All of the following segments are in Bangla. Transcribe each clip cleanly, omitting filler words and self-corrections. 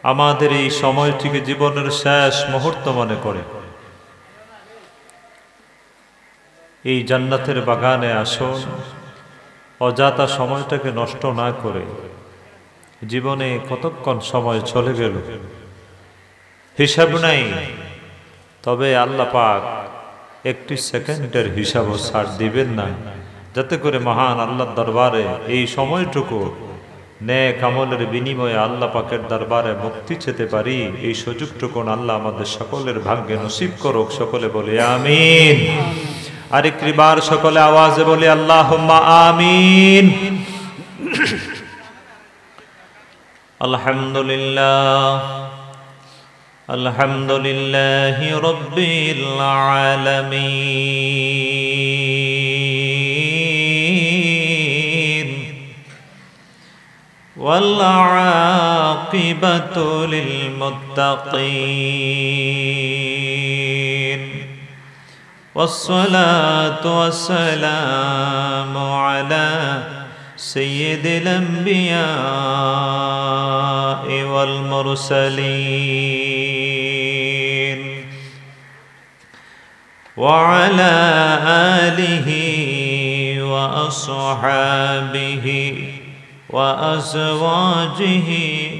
আমাদের এই সময়টিকে জীবনের শেষ মুহূর্ত মনে করে এই জান্নাতের বাগানে আসুন, অযথা সময়টাকে নষ্ট না করে। জীবনে কতক্ষণ সময় চলে গেল হিসাব নাই, তবে আল্লাহ পাক একটি সেকেন্ডের হিসাবও ছাড় দিবেন না, যাতে করে মহান আল্লাহর দরবারে এই সময়টুকু নেক আমলের বিনিময়ে আল্লাহ পাকের দরবারে মুক্তি চেতে পারি। এই সুযোগটুকু আল্লাহ আমাদের সকলের ভাগ্যে নসিব করুক। সকলে বলে আমিন। আরেকটি বার সকলে আওয়াজে বলে আল্লাহুম্মা আমিন। আলহামদুলিল্লাহ, আলহামদুলিল্লাহি রাব্বিল আলামিন ওয়াল আকিবাতু লিল মুত্তাকিন والصلاة والسلام على سيد الأنبياء والمرسلين وعلى آله وأصحابه وأزواجه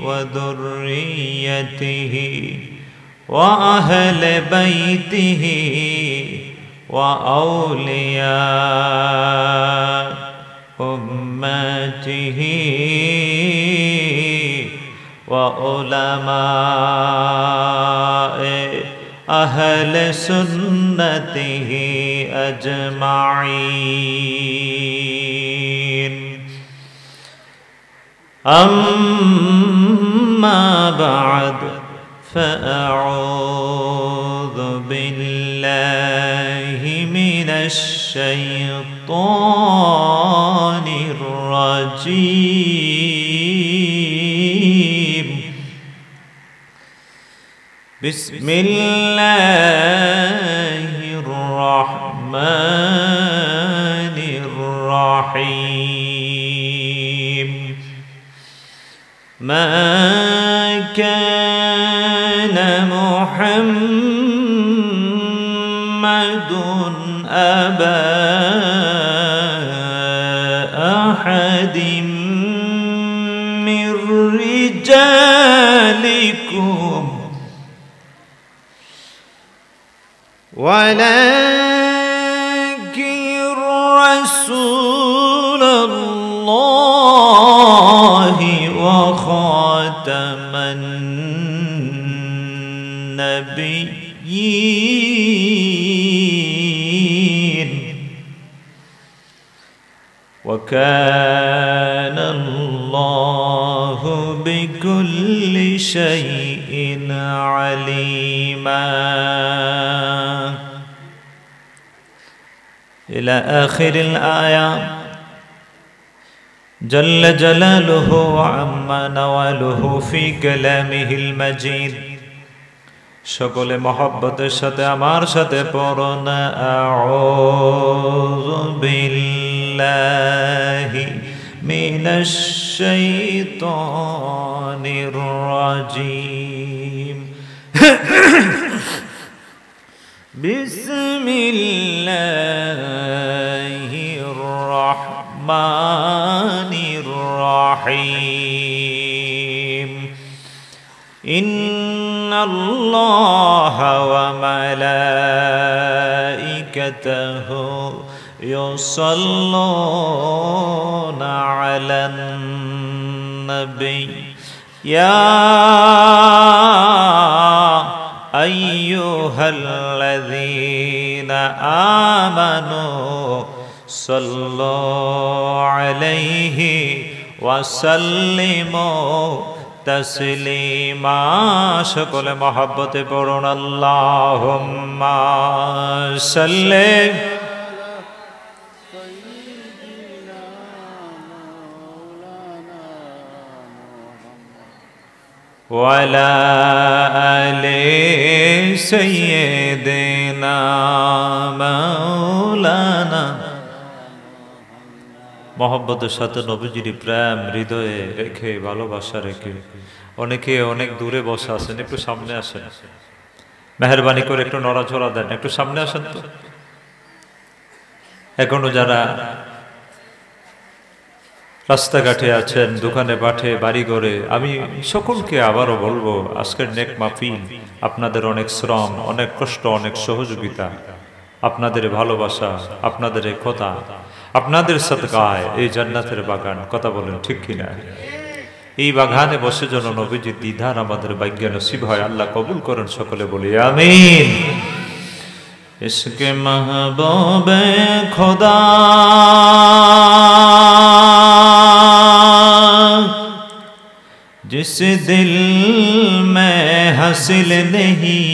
وذريته وأهل بيته وأولياء أمته وعلماء أهل سنته أجمعين. أما بعد فأعوذ بالله من الشيطان الرجيم. بسم الله الرحمن الرحيم. ما كان محمد أبا أحد من رجالكم ولكن رسول الله وخاتم النبيين وكان الله بكل شيء عليما. إلى آخر الآية. جل جلاله وعم نواله في كلامه المجيد. সকলে মহব্বতের সাথে আমার সাথে পড়ুন আউযু বিল্লাহি মিনাশ শাইতানির রাজীম. বিসমিল্লাহির রাহমানির রাহিম. إن الله وملائكته يصلون على النبي يا أيها الذين آمنوا صلوا عليه وسلموا তসলিমা. সকলে মহব্বতে পড়ুন আল্লাহুম্মা সাল্লি ওয়ালা আলি সাইয়্যিদিনা মাওলানা মহব্বতের সাথে নবীজির প্রেম হৃদয়ে রেখে ভালোবাসা রেখে অনেকে অনেক দূরে বসে আছেন, একটু সামনে আসেন, মেহরবানি করে একটু নড়াচড়া দেন, একটু সামনে আসেন তো। এখনো যারা রাস্তাঘাটে আছেন, দোকানে পাঠে বাড়ি ঘরে, আমি সকলকে আবারও বলবো, আজকের নেক মাহফিল আপনাদের অনেক শ্রম, অনেক কষ্ট, অনেক সহযোগিতা, আপনাদের ভালোবাসা, আপনাদের কথা, আপনাদের সদকায় এই জান্নাতের বাগান। কথা বলেন ঠিক কিনা? এই বাগানে বসে যেন নবীজির দ্বিধার আমাদের ভাগ্যে নসিব হয়। আল্লাহ কবুল করেন, সকলে বলি আমিন। ইশকে মাহবুবে খোদা जिस दिल में हासिल नहीं,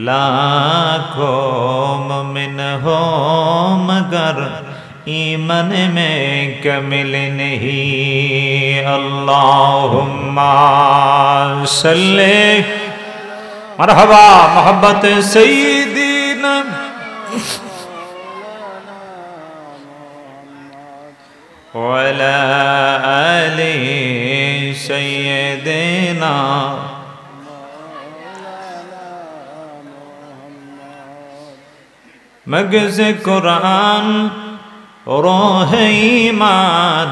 लाखों मोमिन हो मगर ईमान में कमिल नहीं। अल्लाहुम्मा सल्ले मरहबा मोहब्बत सय्यदीना वला आले सय्यदीना। मगज़ कुरान रूह ईमान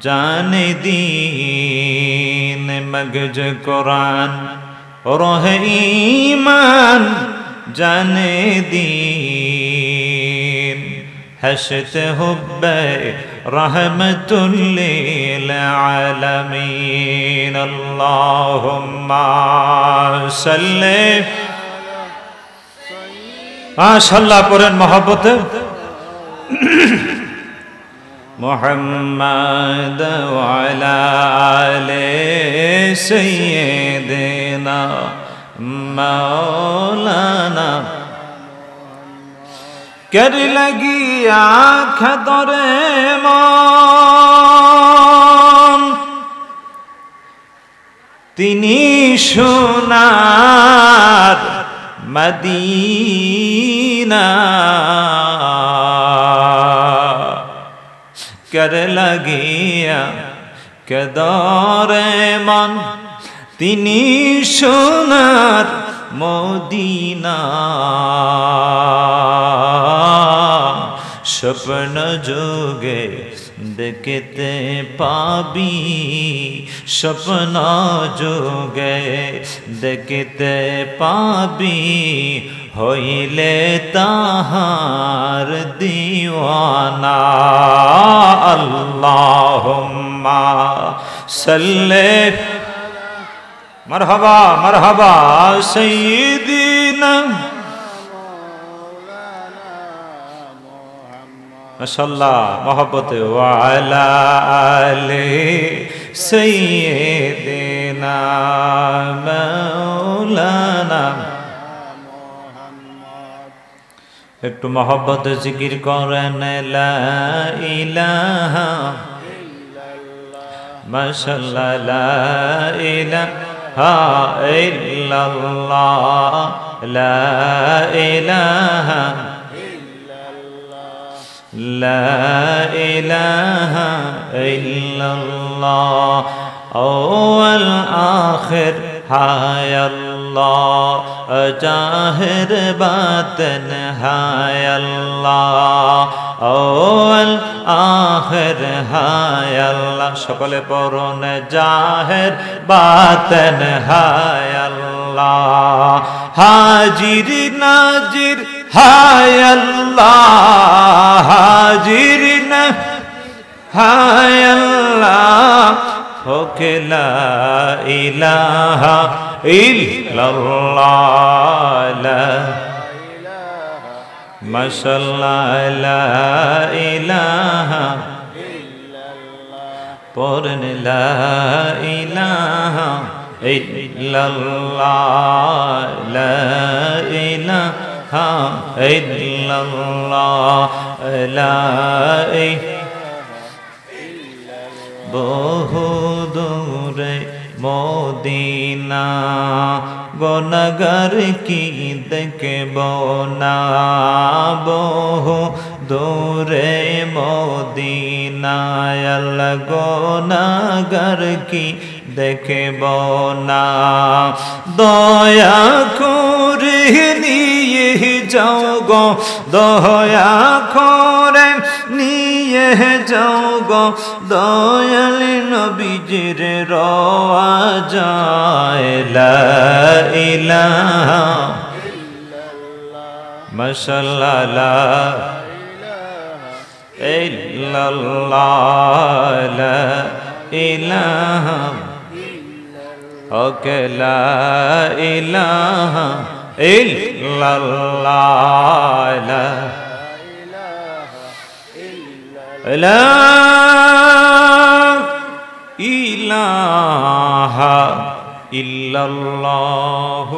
जान दीन, मगज़ कुरान रूह ईमान जान दीन। हशत हुब्बे रहमतुल लिल आलमीन। अल्लाहुम्मा सल्ले माशाअल्लाह पढ़ेन मोहब्बते मुहम्मद वाला आले सय्यिदना मौलाना। कर लगी आँख दरे मन तिनी सोनार मदीना। कर लगिया के दरे मन तिनी सोनार मदीना। স্বপ্ন যোগে দেখতে পাবি, স্বপ্ন যোগে দেখতে পাবি, হইলে তাহার দিওয়ানা। আল্লাহুম্মা সাল্লি মারহাবা মারহাবা সাইয়্যিদিনা। माशाअल्लाह मोहब्बते वाला आले सय्यिदिना मौलाना। একটু मोहब्बत जिकिर करें ला इलाहा माशाअल्लाह ला इलाहा इल्लल्लाह ला इलाहा لا إله إلا الله أول آخر हाय अल्लाह जाहिर बातिन हाय अल्लाह अव्वल आखिर हाय अल्लाह सकले पढ़ुन जाहिर बातिन हाय अल्लाह हाजिर नाजिर हाय अल्लाह हाजिर न हाय अल्लाह होके ला इलाहा इल्लल्लाह ला माशाअल्लाह ला इलाहा पढ़न ला इलाहा इल्लल्लाह ला इलाहा इल्लल्लाह ला বহু দূরে মদিনা গুনাহগার কি দেখব না বহু দূরে মদিনায় আল্লাহ গুনাহগার কি দেখব না দয়া করে নিয়ে যাও গো দয়া করে নিয়ে যাও গো দয়াল নবীজির রওয়া যায় লা ইলাহা মাশাআল্লাহ লা ইল্লাল্লাহ লা ইলাহা ওকে লা ইলাহা ইল্লাল্লাহ লা ইলাহা ইল্লাল্লাহ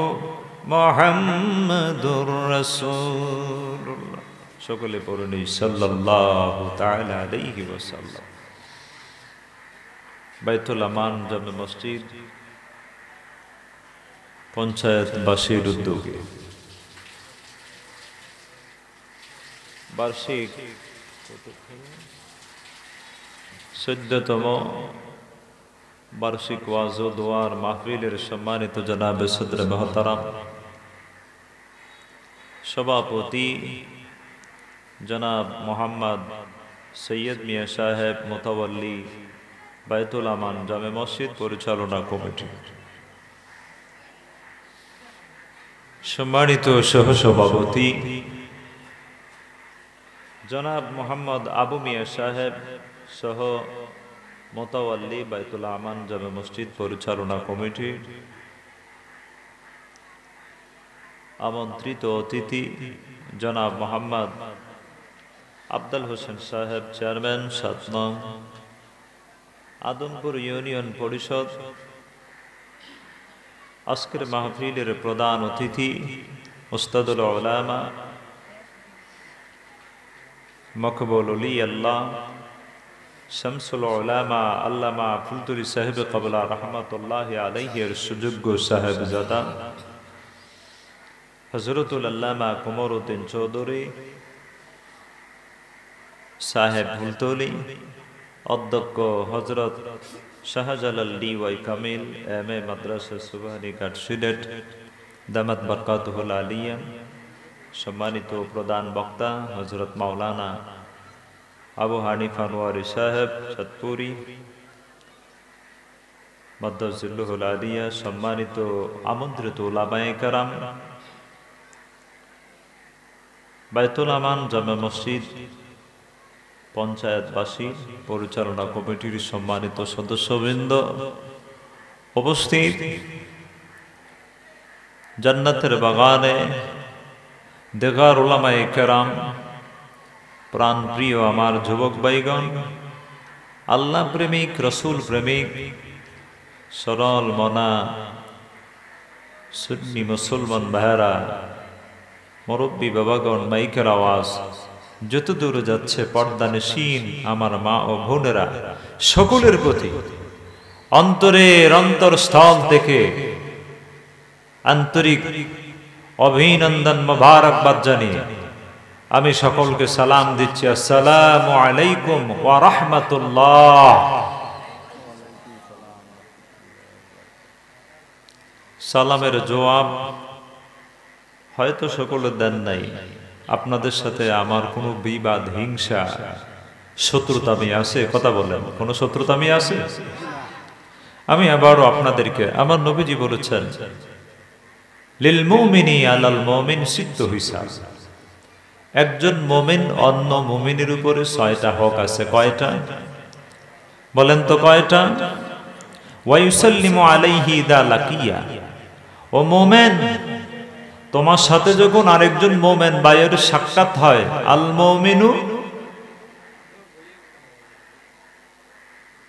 মুহাম্মাদুর রাসূলুল্লাহ। সকলে পড়ুন সাল্লাল্লাহু তাআলা আলাইহি ওয়াসাল্লাম। বাইতুল আমান জামে মসজিদ পঞ্চায়েতবাসীর উদ্যোগে বার্ষিক 14তম বার্ষিক ওয়াজ ও দোয়ার মাহফিলের সম্মানিত জনাবে সদর মোহতারাম সভাপতি জনাব মোহাম্মদ সৈয়দ মিয়া সাহেব মোতাওয়াল্লি বাইতুল আমান জামে মসজিদ পরিচালনা কমিটি, সম্মানিত সহসভাপতি জনাব মোহাম্মদ আবু মিয়া সাহেব সহ মোতাওয়াল্লি বাইতুল আমান জামে মসজিদ পরিচালনা কমিটি, আমন্ত্রিত অতিথি জনাব মোহাম্মদ আফজাল হোসেন সাহেব চেয়ারম্যান ৭ নং আদমপুর ইউনিয়ন পরিষদ, আজকের মাহফিলের প্রধান অতিথি উস্তাদুল উলামা মকবুল ওলি আল্লাহ শামসুল উলামা আল্লামা ফুলতুরি সাহেব কবলা রহমাতুল্লাহি আলাইহি এর সুযোগ্য সাহেবজাদা হযরতুল আল্লামা কুমরউদ্দিন চৌধুরী সাহেব ফুলতুলি, অধ্যক্ষ হযরত শাহজালাল ডিওয়াই কামিল এম.এ মাদ্রাসা সুবহানী ঘাট সিলেট দামাত বরকাতুহুল আলিয়া, সম্মানিত প্রধান বক্তা হযরত মাওলানা আবু হানিফা আনোয়ারি সাহেব সাতপুরি মাদ্রাসাতুল আলিয়া, সম্মানিত আমন্ত্রিত উলামায়ে কেরাম, বাইতুল আমান জামে মসজিদ পঞ্চায়েতবাসী পরিচালনা কমিটির সম্মানিত সদস্যবৃন্দ, উপস্থিত জান্নাতের বাগানে দেখার উলামায়ে কেরাম, প্রাণ প্রিয় আমার যুবক ভাইগণ, আল্লাহ প্রেমিক রসুল প্রেমিক সরল মনা সুন্নি মুসলমান ভাইরা, মুরব্বী বাবাগণ, মাইকের আওয়াজ যত দূরে যাচ্ছে পর্দানশীন আমার মা ও বোনেরা, সকলের প্রতি অন্তরের অন্তরস্থল থেকে আন্তরিক অভিনন্দন মোবারকবাদ জানিয়ে আমি সকলকে সালাম দিচ্ছি, আসসালামু আলাইকুম ওয়া রাহমাতুল্লাহ। সালামের জবাব হয়তো সকলে দেন নাই। আপনাদের সাথে আমার কোনো বিবাদ, হিংসা, শত্রুতামি আছে? কথা বলেন, কোনো শত্রুতামি আছে? আমি আবারও আপনাদেরকে, আমার নবীজি বলেছেন লিল মুমিনি আলাল মুমিন সিত্তু হিসাব, একজন মুমিন অন্য মুমিনের উপরে 6টা হক আছে। কয়টা বলেন তো, কয়টা? ওয়া ইউসাল্লিমু আলাইহি ইদা লাকিয়া, ও মুমিন তোমার সাথে যখন আরেকজন মুমিন ভাইয়ের সাক্ষাৎ হয়, আল মুমিনু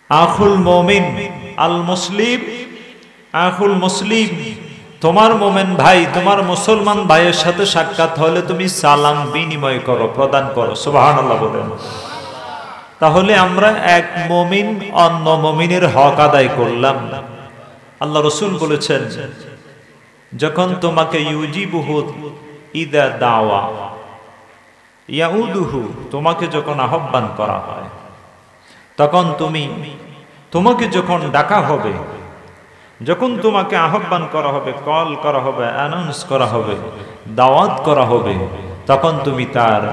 আখুল মুমিন আল মুসলিম আখুল মুসলিম, তোমার মুমিন ভাই তোমার মুসলমান ভাইয়ের সাথে সাক্ষাৎ হলে তুমি সালাম বিনিময় করো, প্রদান করো। সুবহানাল্লাহ বলেন। তাহলে আমরা এক মুমিন অন্য মুমিনের হক আদায় করলাম। আল্লাহ রাসূল বলেছেন যখন তোমাকে ইউজিবুহু ইদা দাওয়া ইয়াউদুহু, তোমাকে যখন আহ্বান করা হয়, তখন তোমাকে যখন ডাকা হবে, যখন তোমাকে আহ্বান করা হবে, কল করা হবে, অ্যানাউন্স করা হবে, দাওয়াত করা হবে, তখন তুমি তার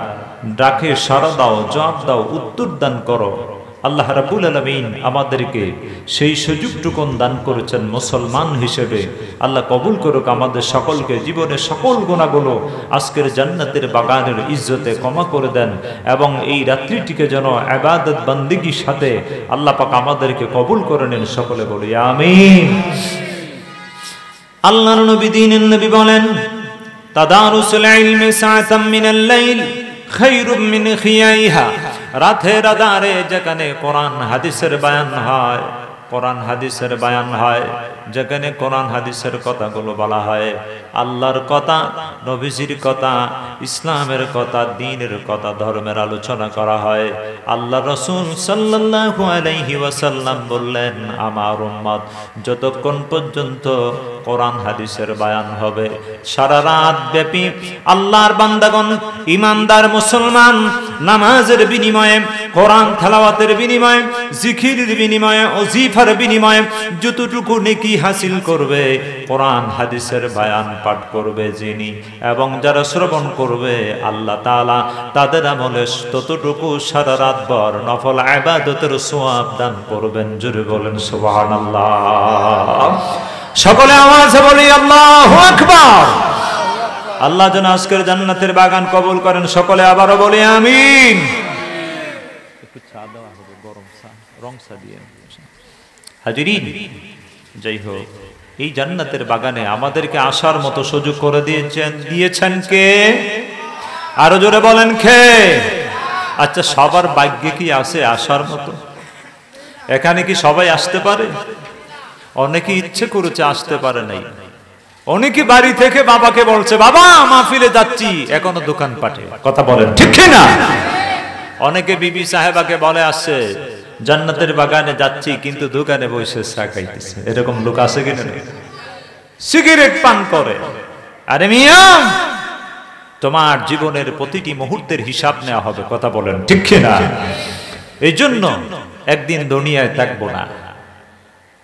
ডাকে সাড়া দাও, জবাব দাও, উত্তর দান করো। আল্লাহ রাব্বুল আলামিন আমাদেরকে সেই সুযোগটুকু দান করেছেন মুসলমান হিসেবে। আল্লাহ কবুল করুক আমাদের সকলকে, জীবনের সকল গুনাহগুলো আজকের জান্নাতের বাগানের ইজ্জতে ক্ষমা করে দেন, এবং এই রাত্রিটিকে যেন ইবাদত বন্দেগীর সাথে আল্লাহ পাক আমাদেরকে কবুল করে নেন। সকলে বলি আমিন। আল্লাহর নবী দ্বীনের নবী বলেন, তাদারুসুল ইলমি সাআতাম মিনাল লাইল খায়রুম মিন খিয়াইহা। রাতের আধারে যেখানে কোরআন হাদিসের বয়ান হয়, কোরআন হাদিসের বয়ান হয়, যেখানে কোরআন হাদিসের কথাগুলো বলা হয়, আল্লাহর কথা, নবীজির কথা, ইসলামের কথা, দ্বীনের কথা, ধর্মের আলোচনা করা হয়, আল্লাহ রাসূল সাল্লাল্লাহু আলাইহি ওয়াসাল্লাম বললেন, আমার উম্মত যতক্ষণ পর্যন্ত কোরআন হাদিসের বয়ান হবে, সারা রাত ব্যাপী আল্লাহর বান্দাগণ, ঈমানদার মুসলমান নামাজের বিনিময়ে, কোরআন তেলাওয়াতের বিনিময়ে, জিকিরের বিনিময়ে, ওজিফার বিনিময়ে যতটুকু নেকি হাসিল করবে, কোরআন হাদিসের বয়ান পাঠ করবে যিনি এবং যারা শ্রবণ করবে, আল্লাহ তাআলা তাদের আমলে ততটুকু সারা রাত ভর নফল ইবাদতের সওয়াব দান করবেন। জোরে বলেন সুবহানাল্লাহ। সকলে আওয়াজে বলি আল্লাহু আকবার। আল্লাহ যেন আজকের জান্নাতের বাগান কবুল করেন। সকলে আবারও বলি আমিন। একটু চা দেওয়া হবে, গরম চা, রং চা দিয়ে। হাজিরিন, যাই হোক, এই জান্নাতের বাগানে আমাদেরকে আসার মতো সুযোগ করে দিয়েছেন কে? আরো জোরে বলেন কে? আচ্ছা, সবার ভাগ্যে কি আছে আসার মতো? এখানে কি সবাই আসতে পারে? অনেকে ইচ্ছে করেছে, আসতে পারে নাই। অনেকে বাড়ি থেকে বাবাকে বলছে, বাবা মাহফিলে যাচ্ছি, এখনো দোকান পাঠে। কথা বলেন ঠিক না? অনেকে বিবি সাহেবাকে বলে আসছে, জান্নাতের বাগানে যাচ্ছি, কিন্তু দোকানে বসে চা খাইতেছে। এরকম লোক আছে কিনা? সিগারেট পান করে। আরে মিয়া, তোমার জীবনের প্রতিটি মুহূর্তের হিসাব নেওয়া হবে। কথা বলেন ঠিক না? এই জন্য একদিন দুনিয়ায় থাকবো না।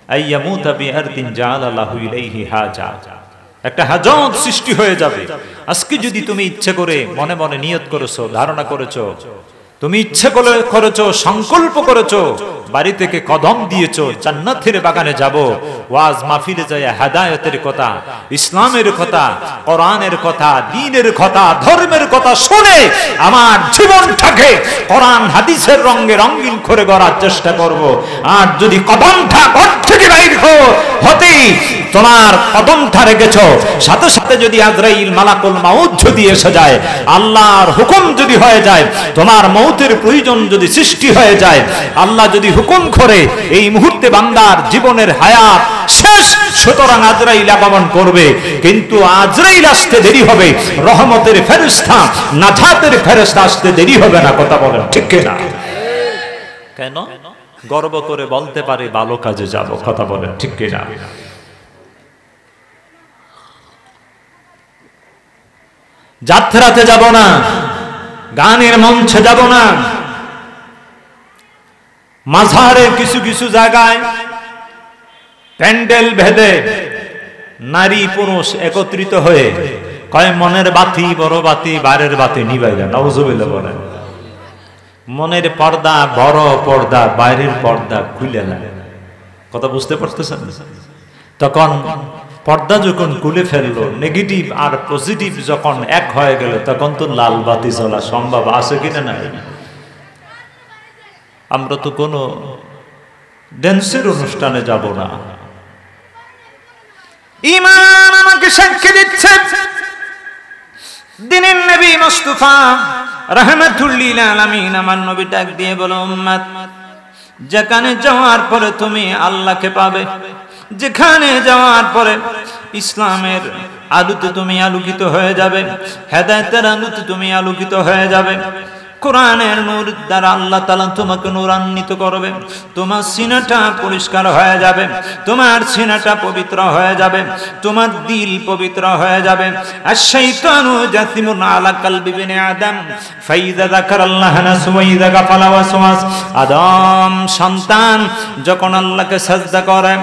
আইয়ামুতা বিআরদিন জাআলা লাহু ইলাইহি হাজা, একটা হাজত সৃষ্টি হয়ে যাবে। আজকে যদি তুমি ইচ্ছে করে মনে মনে নিয়ত করেছো, ধারণা করেছো, তুমি ইচ্ছে করেছো, সংকল্প করেছো, বাড়ি থেকে কদম দিয়েছো, জান্নাতের বাগানে যাব, ওয়াজ মাহফিলে যায় হেদায়েতের কথা, ইসলামের কথা, কোরআনের কথা, দ্বীনের কথা, ধর্মের কথা শুনে আমার জীবনটাকে কোরআন হাদিসের রঙে রঙিন করে গড়ার চেষ্টা করব। আর যদি কদমটা ঘর থেকে বাইর হতেই তোমার কদমটা রেখেছো, সাথে সাথে যদি আজরাইল মালাকুল মাউত যদি এসে যায়, আল্লাহর হুকুম যদি হয়ে যায়, তোমার মৌতের প্রয়োজন যদি সৃষ্টি হয়ে যায়, আল্লাহ যদি হুকুম করে এই মুহূর্তে বান্দার জীবনের হায়াত শেষ, সুতরাং আজরাইল আগমন করবে। কিন্তু আজরাইল আসতে দেরি হবে, রহমতের ফেরেশতা, নাজাতের ফেরেশতা আসতে দেরি হবে না। কথা বলেন ঠিক না? কেন? গর্ব করে বলতে পারে ভালো কাজে যাব। কথা বলেন ঠিক না? যাত্রাতে যাব না, গানের মঞ্চে যাব না, মাঝারের কিছু কিছু জায়গায় প্যান্ডেল ভেদে নারী পুরুষ একত্রিত হয়ে কয় মনের বাতি, বড় বাতি, বাইরের বাতি নিবাইলেন। নাউজুবিল্লাহ বলেন। মনের পর্দা বড় পর্দা, বাইরের পর্দা খুলে না। কথা বুঝতে পারতেছেন? তখন পর্দা যখন খুলে ফেললো, নেগেটিভ আর পজিটিভ যখন এক হয়ে গেল, তখন তো লাল বাতি জ্বলা সম্ভব আছে কিনা? নাই। আমরা তো কোনো ড্যান্সের অনুষ্ঠানে যাব না। ঈমান আমাকে সাক্ষী দিচ্ছে, দিনের নবী মুস্তাফা রাহমাতুল লিল আলামিন আমার নবী ডাক দিয়ে বলো, উম্মত যেখানে যাওয়ার পরে তুমি আল্লাহকে পাবে, যেখানে যাওয়ার পরে ইসলামের আলোতে তুমি আলোকিত হয়ে যাবে, হেদায়েতের আলোতে তুমি আলোকিত হয়ে যাবে, কোরআনের নূর দ্বারা আল্লাহ তাআলা তোমাকে নূরান্বিত করবে, তোমার সিনাটা পরিষ্কার হয়ে যাবে, তোমার সিনাটা পবিত্র হয়ে যাবে, তোমার দিল পবিত্র হয়ে যাবে। আশ-শাইতানু জাসিমুন আলা কলবি ইবনে আদম ফাইযা যাকারাল্লাহ নাসু ওয়া ইযা গাফালা ওয়াসওয়াস। আদম সন্তান যখন আল্লাহকে সাজদা করে,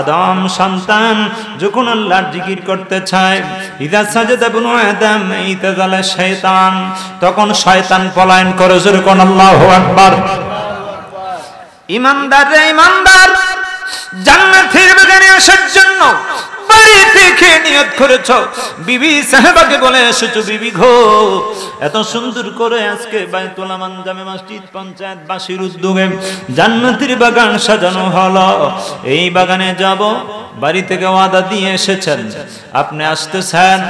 আদম সন্তান যখন আল্লাহর জিকির করতে চায়, ইযা সাজাদা ইবনু আদম ইতাযালা শাইতান, তখন শয়তান পলায়ন করে। জোরে কোন আল্লাহু আকবার। ইমানদার রে ইমানদার, জান্নাতের বাগানে আসার জন্য বাড়ি থেকে নিয়ত করেছো, বিবি সাহেবাকে বলে এসেছো, বিবি গো এত সুন্দর করে আজকে বাইতুল আমান জামে মসজিদ পঞ্চায়েত বাসীর উদ্যোগে জান্নাতের বাগান সাজানো হলো, এই বাগানে যাব। বাড়ি থেকে ওয়াদা দিয়ে এসেছেন, আপনি আসতেছেন,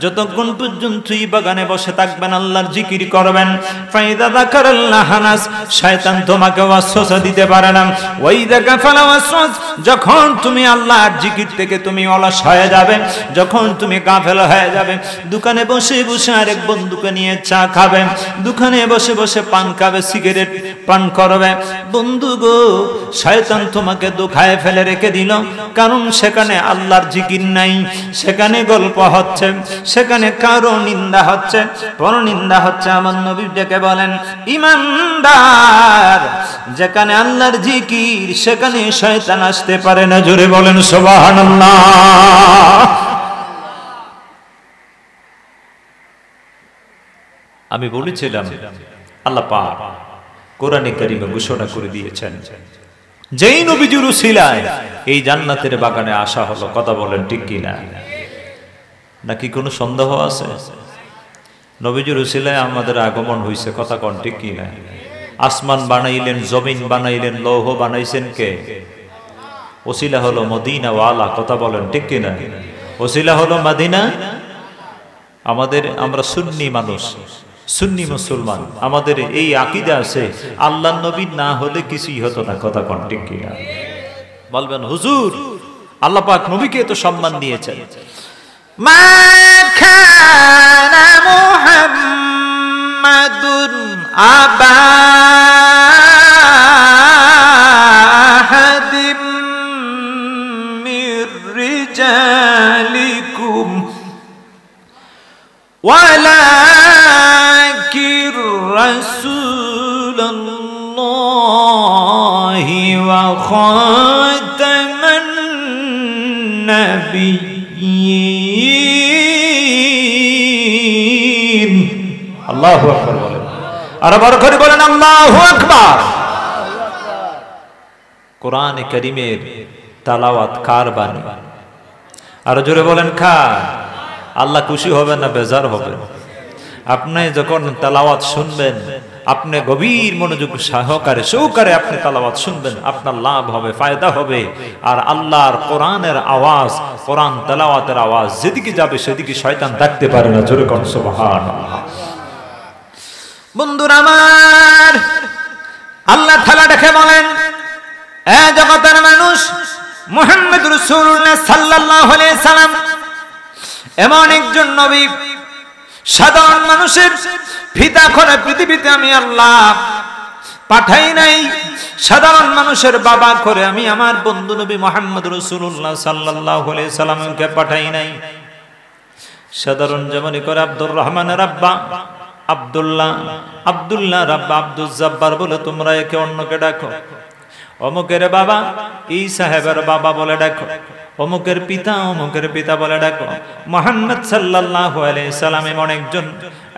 যতক্ষণ পর্যন্ত এই বাগানে বসে থাকবেন, আল্লাহর জিকির করবেন। ফাইদা যাকারাল্লাহ নাস, শয়তান তোমাকে ওয়াসওয়াসা দিতে পারে না। ওয়াইদা গাফালা ওয়াসওয়াস, যখন তুমি আল্লাহর জিকির থেকে তুমি অলস হয়ে যাবে, যখন তুমি গাফেল হয়ে যাবে, দোকানে বসে বসে আরেক বন্ধুকে নিয়ে চা খাবে, দোকানে বসে বসে পান খাবে, সিগারেট পান করবে, বন্ধু গো শয়তান তোমাকে দুখায় ফেলে রেখে দিল। কারণ সেখানে আল্লাহর জিকির নাই, সেখানে গল্প হচ্ছে, সেখানে কারো নিন্দা হচ্ছে, পরনিন্দা হচ্ছে। আমার নবী ডেকে বলেন, ইমানদার যেখানে আল্লাহর জিকির সেখানে শয়তান আসতে পারে না। জোরে বলেন সুবহানাল্লাহ। আমি বলেছিলাম আল্লাহ পাক কোরআনে কারিমে ঘোষণা করে দিয়েছেন, যেই নবীজির উসিলায় এই জান্নাতের বাগানে আসা হলো। কথা বলেন ঠিক কিনা? নাকি কোনো সন্দেহ আছে? নবীজির উসিলায় আমাদের আগমন হইছে, কথা কোন ঠিক কিনা? আসমান বানাইলেন, জমিন বানাইলেন, লৌহ বানাইছেন কে? ওসিলা হলো মদিনা ওয়ালা। কথা বলেন ঠিক কিনা? ওসিলা হলো মদিনা। আমরা সুন্নি মানুষ, সুন্নি মুসলমান, আমাদের এই আকীদা আছে আল্লাহর নবী না হলে কিছুই হতো না। কথা কোন ঠিক কিনা? বলবেন হুজুর আল্লাহ পাক নবীকে এত সম্মান দিয়েছেন। মা কানা মুহাম্মাদুন আবা আহাদিম মির রিজালিকুম ওয়ালাকির রাসূলুল্লাহি ওয়া খাতামান নাবিয়্যিন। আল্লাহু আকবার বলেন, আর বড় করে বলেন আল্লাহু আকবার। কোরআনে কারীমের তেলাওয়াত কার বাণী? আর জোরে বলেন কার? আল্লাহ খুশি হবেন না বেজার হবেন? আপনি যখন তেলাওয়াত শুনবেন, আপনি গভীর মনোযোগ সহকারে আপনি তেলাওয়াত শুনবেন, আপনার লাভ হবে, ফায়দা হবে। আর আল্লাহর কোরআনের আওয়াজ, কোরআন তেলাওয়াতের আওয়াজ যেদিকে যাবে সেদিকে শয়তান থাকতে পারে না। জোরে কোন সুবহানাল্লাহ। বন্ধুরা আমার, আল্লাহ তাআলা দেখে বলেন, এ জগতের মানুষ, মুহাম্মদ রাসূলুল্লাহ সাল্লাল্লাহু আলাইহি সাল্লাম এমন একজন নবী, সাধারণ মানুষের পিতা করে পৃথিবীতে আমি আল্লাহ পাঠাই নাই, সাধারণ মানুষের বাবা করে আমি আমার বন্ধু নবী মুহাম্মদ রাসূলুল্লাহ সাল্লাল্লাহু আলাইহি সাল্লামকে পাঠাই নাই। সাধারণ যেমন করে আব্দুর রহমানের আব্বা আব্দুল্লাহ, আব্দুল্লাহ রাব্বা আব্দুল জব্বার বলে তোমরা একে অন্যকে ডাকো। অমুকের বাবা এই সাহেবের বাবা বলে ডাকো, অমুকের পিতা বলে ডাকো। মুহাম্মদ সাল্লাল্লাহু আলাইহি সাল্লাম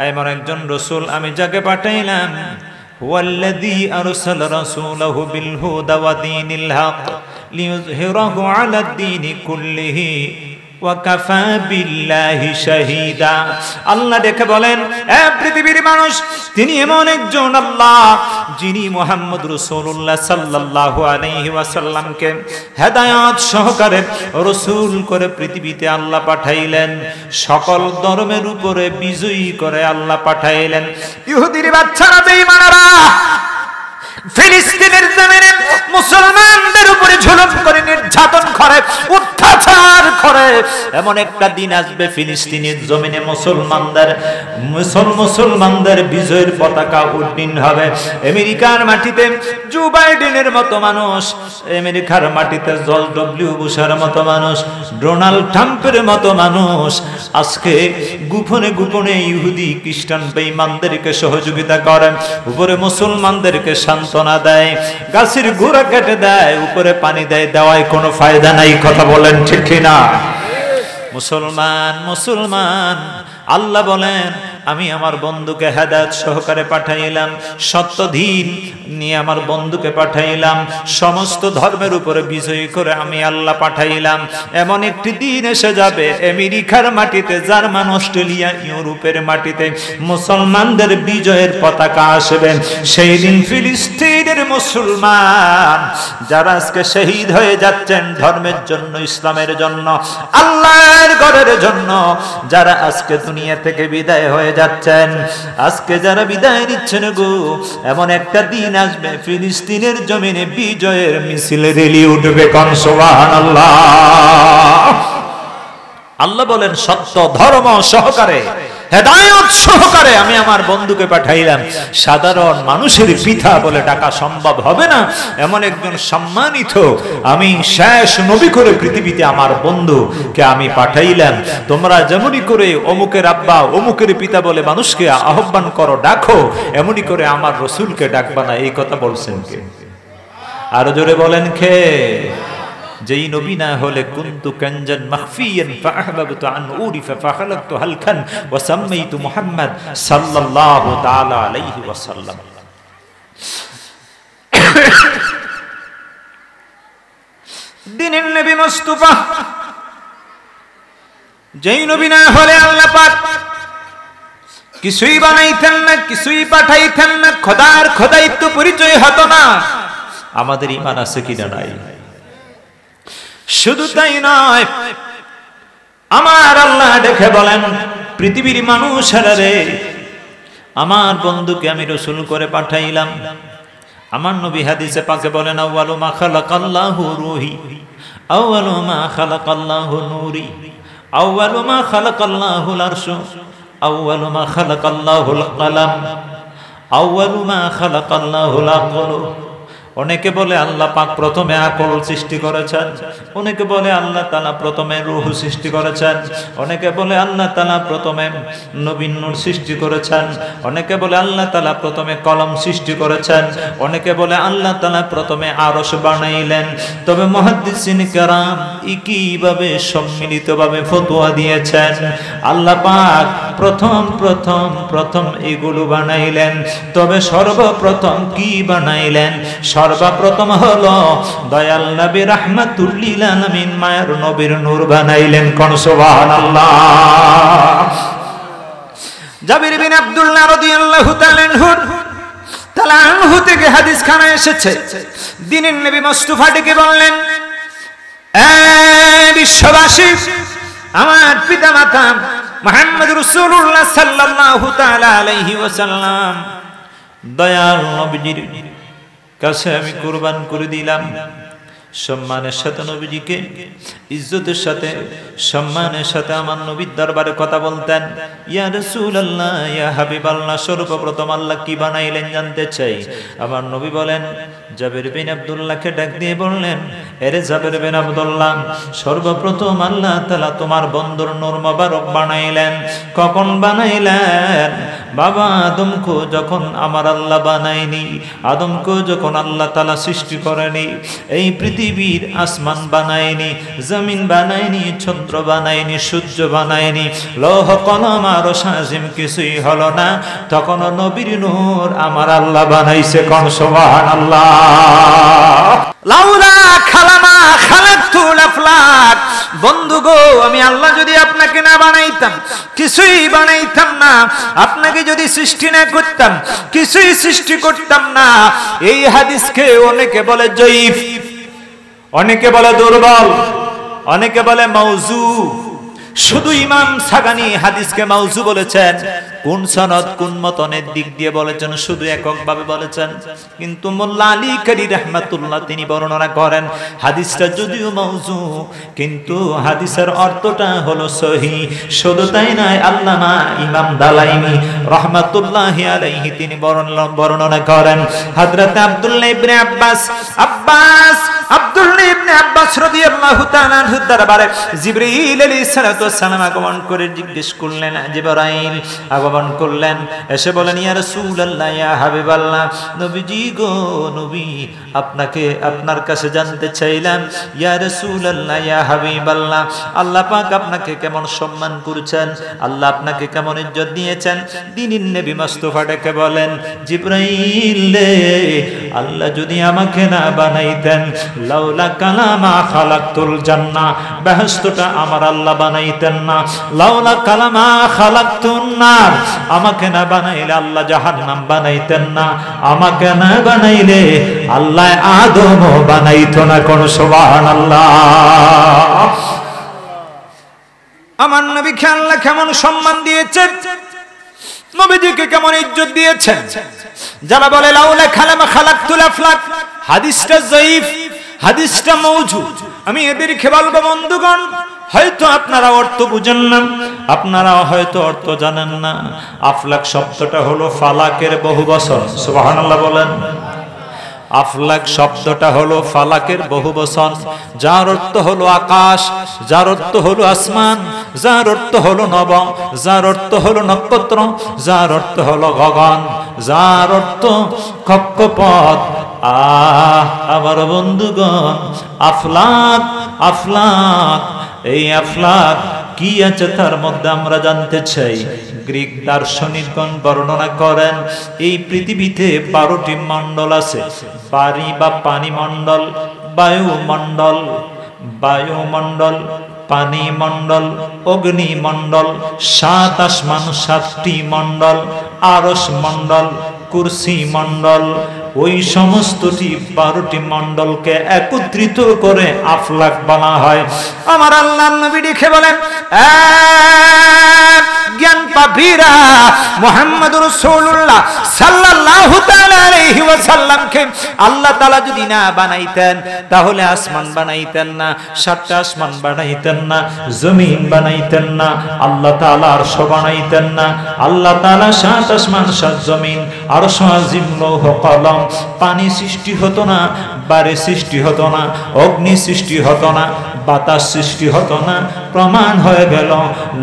এমন একজন রাসূল আমি যাকে পাঠাইলাম, হুয়াল্লাযী আরসালা রাসূলাহু বিল হুদা ওয়া দীনিল হক লিইয়ুযহিরাহু আলাদ দীনি কুল্লিহি ওয়া কাফা বিল্লাহি শাহীদা। আল্লাহ দেখে বলেন, এ পৃথিবীর মানুষ, তিনি এমন একজন আল্লাহ যিনি মুহাম্মদ রাসূলুল্লাহ সাল্লাল্লাহু আলাইহি ওয়াসাল্লামকে হেদায়েত সহকারে রাসূল করে পৃথিবীতে আল্লাহ পাঠাইলেন। সকল ধর্মের উপরে বিজয়ী করে আল্লাহ পাঠাইলেন। ইহুদির বাচ্চারা, বেঈমানেরা ফিলিস্তিনের জমিনে মুসলমানদের উপরে জুলুম করে, নির্যাতন করে, অত্যাচার করে, পরে এমন একটা দিন আসবে ফিলিস্তিনের জমিনে মুসলমানদের বিজয়ের পতাকা উড্ডীন হবে। আমেরিকার মাটিতে জো বাইডেনের মতো মানুষ, আমেরিকার মাটিতে জর্জ ডব্লিউ বুশের মতো মানুষ, ডোনাল্ড ট্রাম্পের মতো মানুষ আজকে গোপনে গোপনে ইহুদি খ্রিস্টান বেঈমানদেরকে সহযোগিতা করেন, উপরে মুসলমানদেরকে সান্ত্বনা দেয়, গাছের গোড়া কেটে দেয়, উপরে পানি দেয়, দেওয়ায় কোনো ফায়দা নাই। কথা বলেন ঠিক কিনা? মুসলমান আল্লাহ বলেন আমি আমার বন্ধুকে হেদায়েত সহকারে পাঠাইলাম, সত্য দিন নিয়ে আমার বন্ধুকে পাঠাইলাম, সমস্ত ধর্মের উপরে বিজয়ী করে আমি আল্লাহ পাঠাইলাম। এমন একটি দিন এসে যাবে আমেরিকার মাটিতে, জার্মান, অস্ট্রেলিয়া, ইউরোপের মাটিতে মুসলমানদের বিজয়ের পতাকা আসবে। সেই দিন ফিলিস্তিনের মুসলমান যারা আজকে শহীদ হয়ে যাচ্ছেন ধর্মের জন্য, ইসলামের জন্য, আল্লাহর ঘরের জন্য, যারা আজকে দুনিয়া থেকে বিদায় হয়ে যাচ্ছেন, আজকে যারা বিদায় নিচ্ছেন গো, এমন একটা দিন আসবে ফিলিস্তিনের জমিনে বিজয়ের মিছিল রেলি উঠবে। কোন সুবহানাল্লাহ। আল্লাহ বলেন সত্য ধর্ম সহকারে, হেদায়েত সহকারে আমি আমার বন্ধুকে পাঠাইলাম। সাধারণ মানুষের পিতা বলে ডাকা সম্ভব হবে না এমন একজন সম্মানিত আমি শেষ নবী করে পৃথিবীতে আমার বন্ধুকে আমি পাঠাইলাম। তোমরা যেমনই করে অমুকের আব্বা অমুকের পিতা বলে মানুষকে আহ্বান করো, ডাকো, এমনই করে আমার রসুলকে ডাকবা না। এই কথা বলছেন কে? আরো জোরে বলেন কে? যেই নবী না হলে কুনতু কানজান মাখফিয়ান ফাআহবাবতু আন উরিফা ফাখালাকতু হালকান ওয়া সাম্মাইতু মুহাম্মদ সাল্লাল্লাহু তাআলা আলাইহি ওয়াসাল্লাম। দিনের নবী মুস্তাফা, যেই নবী না হলে আল্লাহ পাক কিছুই বানাইতেন না, কিছুই পাঠাইতেন না, খোদার খোদাইত্ব পরিচয় হতো না। আমাদের ঈমান আছে কিনা নাই? শুধু তাই নয়, আমার আল্লাহ দেখে বলেন পৃথিবীর মানুষেরা রে, আমার বন্ধুকে আমি রাসূল করে পাঠাইলাম। আমার নবী হাদিসে পাকে বলেন আউয়ালু মা খালাকাল্লাহু রূহি, আউয়ালু মা খালাকাল্লাহু নূরি, আউয়ালু মা খালাকাল্লাহুল আরশু, আউয়ালু মা খালাকাল্লাহুল কলম, আউয়ালু মা খালাকাল্লাহুল আকল। অনেকে বলে আল্লাহ পাক প্রথমে আকল সৃষ্টি করেছেন, অনেকে বলে আল্লাহ তাআলা প্রথমে রূহ সৃষ্টি করেছেন, অনেকে বলে আল্লাহ তাআলা প্রথমে নবীন নূর সৃষ্টি করেছেন, অনেকে বলে আল্লাহ তাআলা প্রথমে কলম সৃষ্টি করেছেন, অনেকে বলে আল্লাহ তাআলা প্রথমে আরশ বানাইলেন। তবে মুহাদ্দিসিন কেরাম একইভাবে সম্মিলিতভাবে ফতোয়া দিয়েছেন আল্লাহ পাক প্রথম এগুলো বানাইলেন। তবে সর্বপ্রথম কি বানাইলেন? সর্বপ্রথম হলো দয়াল নবী রাহমাতুল লিল আলামিন মায়ের নবীর নূর বানাইলেন। কোন সুবহানাল্লাহ। জাবির বিন আব্দুল্লাহ রাদিয়াল্লাহু তাআলা আনহু থেকে হাদিস খানা এসেছে, দিনের নবী মুস্তাফা ডেকে বললেন, এ বিশ্ববাসী, আমার পিতামাতা মুহাম্মদ রাসূলুল্লাহ সাল্লাল্লাহু তাআলা আলাইহি ওয়াসাল্লাম দয়াল নবীজির কাছে আমি কুরবান করে দিলাম। সম্মানের সাথে নবীজিকে ইজ্জতের সাথে সম্মানের সাথে আমার নবীর দরবারে কথা বলতেন। ইয়া রাসূলুল্লাহ, ইয়া হাবিবাল্লাহ, সর্বপ্রথম আল্লাহ কি বানাইলেন জানতে চাই। আমার নবী বলেন, জাবির বিন আব্দুল্লাহকে ডাক দিয়ে বললেন, এরে জাবির বিন আব্দুল্লাহ, সর্বপ্রথম আল্লাহ তাআলা তোমার বন্ধুর নূর মোবারক বানাইলেন। কখন বানাইলেন? বাবা আদমকে যখন আমার আল্লাহ বানায়নি, আদমকে যখন আল্লাহ তাআলা সৃষ্টি করেনি, এই পৃথিবীর আসমান বানায়নি, জমিন বানায়নি, চন্দ্র বানায়নি, সূর্য বানায়নি, লৌহ কলম আরশ আজিম কিছুই হলো না, তখন নবীর নূর আমার আল্লাহ বানাইছে। কোন সুবহানাল্লাহ। লাউলা খালামা খালাকতুল আফলাক, বন্ধু গো, আমি আল্লাহ যদি আপনাকে না বানাইতাম, কিছুই বানাইতাম না, আপনাকে যদি সৃষ্টি না করতাম, কিছুই সৃষ্টি করতাম না। এই হাদিসকে অনেকে বলে জয়ীফ, অনেকে বলে দুর্বল, অনেকে বলে মাউজু। শুধু ইমাম সাগানি হাদিসকে মাউজু বলেছেন, কোন সনদ কোন মতনের দিক দিয়ে বলেছেন শুধু এককভাবে বলেছেন। কিন্তু মোল্লা আলী কারি রাহমাতুল্লাহ তিনি বর্ণনা করেন হাদিসটা যদিও মাউজু কিন্তু হাদিসের অর্থটা হলো সহিহ। শুধু তাই নয়, আল্লামা ইমাম দালাইমি রাহমাতুল্লাহি আলাইহি তিনি বর্ণনা করেন হযরত আব্দুল্লাহ ইবনে আব্বাস রাদিয়াল্লাহু তাআলা আনহু দরবারে জিবরাইল আলাইহিস সালাতু ওয়াস সালাম আগমন করে জিজ্ঞেস করলেন, জিবরাইল আগমন করলেন, এসে বলেন ইয়া রাসূলুল্লাহ ইয়া হাবিবাল্লাহ, নবীজি গো নবী, আপনাকে আপনার কাছে জানতে চাইলাম ইয়া রাসূলুল্লাহ ইয়া হাবিবাল্লাহ, আল্লাহ পাক আপনাকে কেমন সম্মান করেছেন, আল্লাহ আপনাকে কেমন ইজ্জত দিয়েছেন। দিনের নবী মুস্তাফা ডেকে বলেন, জিবরাইল রে, আল্লাহ যদি আমাকে না বানাইতেন, লাউলা কালামা খালাকতুল জান্নাহ, বেহেশতটা আমার আল্লাহ বানাইতেন না। লাউলা কালামা খালাকতুন নার, আমাকে না বানাইলে আল্লাহ জাহান্নাম বানাইতেন না। আমাকে না বানাইলে আল্লাহ আদম বানাইতো না। কোন সুবহানাল্লাহ। আমার নবীকে আল্লাহ কেমন সম্মান দিয়েছেন, নবীজিকে কেমন ইজ্জত দিয়েছেন। যারা বলে লাউলা কালামা খালাকতুল আফলাক, হাদিসটা যায়ীফ, হাদিসটা মাউজু, আমি এদেরকে বলবো বন্ধুগণ, হয়তো আপনারা অর্থ বুঝেন না, আপনারা হয়তো অর্থ জানেন না। আফলাক শব্দটা হলো ফালাকের বহুবচন। সুবহানাল্লাহ বলেন। আফলাক শব্দটা হলো ফালাকের বহুবচন, যার অর্থ হলো আকাশ, যার অর্থ হলো আসমান, যার অর্থ হলো নব, যার অর্থ হলো নক্ষত্র, যার অর্থ হলো গগন, যার অর্থ কক্ষপথ। আমার বন্ধুগণ, আফলাক আফলাক, এই আফলাক কি আছে তার মধ্যে আমরা জানতে চাই। গ্রিক দার্শনিকগণ বর্ণনা করেন এই পৃথিবীতে 12টি মণ্ডল আছে। পানি বা পানি মণ্ডল, বায়ুমণ্ডল, বায়ুমণ্ডল, পানি মণ্ডল, অগ্নি মণ্ডল, 7 আসমান, 7টি মণ্ডল, আরশ মণ্ডল, কুরসি মণ্ডল। ওই সমস্তটি 12টি মণ্ডলকে একত্রিত করে আফলাক বলা হয়। আমার আল্লাহর নবী লিখে বলেন, জ্ঞান পাপীরা মুহাম্মদুর রাসূলুল্লাহ সাল্লাল্লাহু তাআলা আলাইহি ওয়াসাল্লামকে আল্লাহ তাআলা যদি না বানাইতেন, তাহলে আসমান বানাইতেন না, 7টা আসমান বানাইতেন না, জমিন বানাইতেন না, আল্লাহ তাআলা আরশ বানাইতেন না। আল্লাহ তাআলা 7 আসমান 7 জমিন, আরশ আজিম, লৌহ কলম, পানি সৃষ্টি হতো না, বারে সৃষ্টি হতো না, অগ্নি সৃষ্টি হতো না, বাতাস সৃষ্টি হতো না। প্রমাণ হয়ে গেল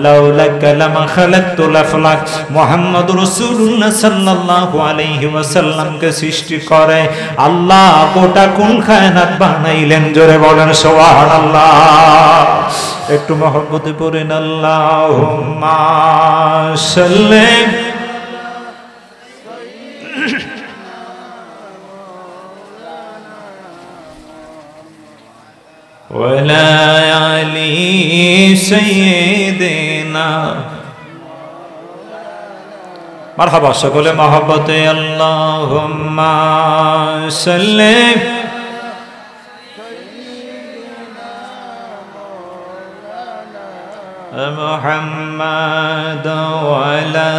লাউলা কালামা খালাকতুল আফলাক, মুহাম্মদুর রাসূলুল্লাহ সাল্লাল্লাহু আলাইহি ওয়াসাল্লামকে সৃষ্টি করে আল্লাহ গোটা কুল কায়নাত বানাইলেন। জোরে বলেন সুবহানাল্লাহ। একটু মহব্বতে পড়েন আল্লাহুম্মা সাল্লি ওয়ালা আলি সাইয়্যিদিনা। মারহাবা, সকলে মহব্বতে আল্লাহুম্মা সাল্লি মুহাম্মাদ ওয়ালা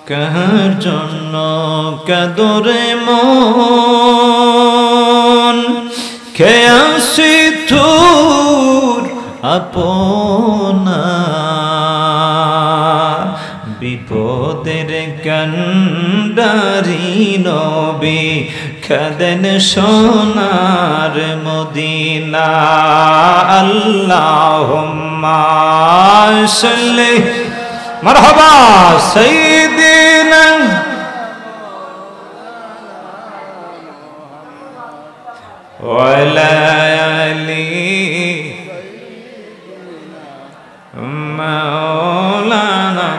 কার জন্য কাদরে মন, কে আসি তোর আপনা, বিপদের কান্ডারি নবী কাঁদেন সোনার মদিনা। আল্লাহুম্মা সাল্লি মারহাবা সাইয়্যিদিনা ওয়ালা আলি মাওলানা।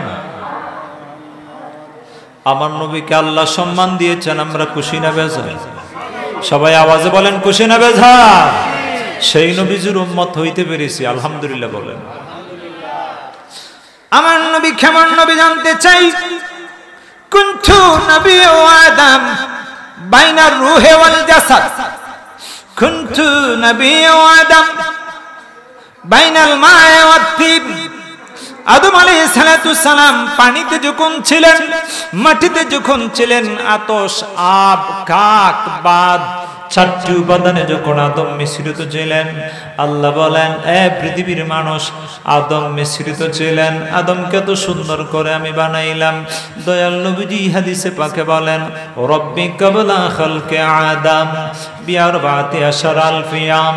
আমার নবীকে আল্লাহ সম্মান দিয়েছেন, আমরা খুশি না বেজার? সবাই আওয়াজে বলেন খুশি না বেজার? সেই নবীর উম্মত হইতে পেরেছি, আলহামদুলিল্লাহ বলেন। আমার নবী কেমন নবী জানতে চাই। কুনতু নবী ও আদম বাইনার রূহে ওয়াল জাসাদ কুনতু নবিয়্যু আদম বাইনাল মা'i ওয়াত তিব। আদম আলাইহিস সালাতু সালাম পানিতে যখন ছিলেন, মাটিতে যখন ছিলেন, আতশ, আব, কাক, বাদ, চারটি উপাদানে যখন আদম মিশ্রিত ছিলেন, আল্লাহ বলেন এ পৃথিবীর মানুষ, আদম মিশ্রিত ছিলেন, আদমকে তো সুন্দর করে আমি বানাইলাম। দয়াল নবীজি হাদিসে পাকে বলেন রব্বি ক্বাবলা খালকি আদম বিআরবাতি আশারাল ফিয়াম।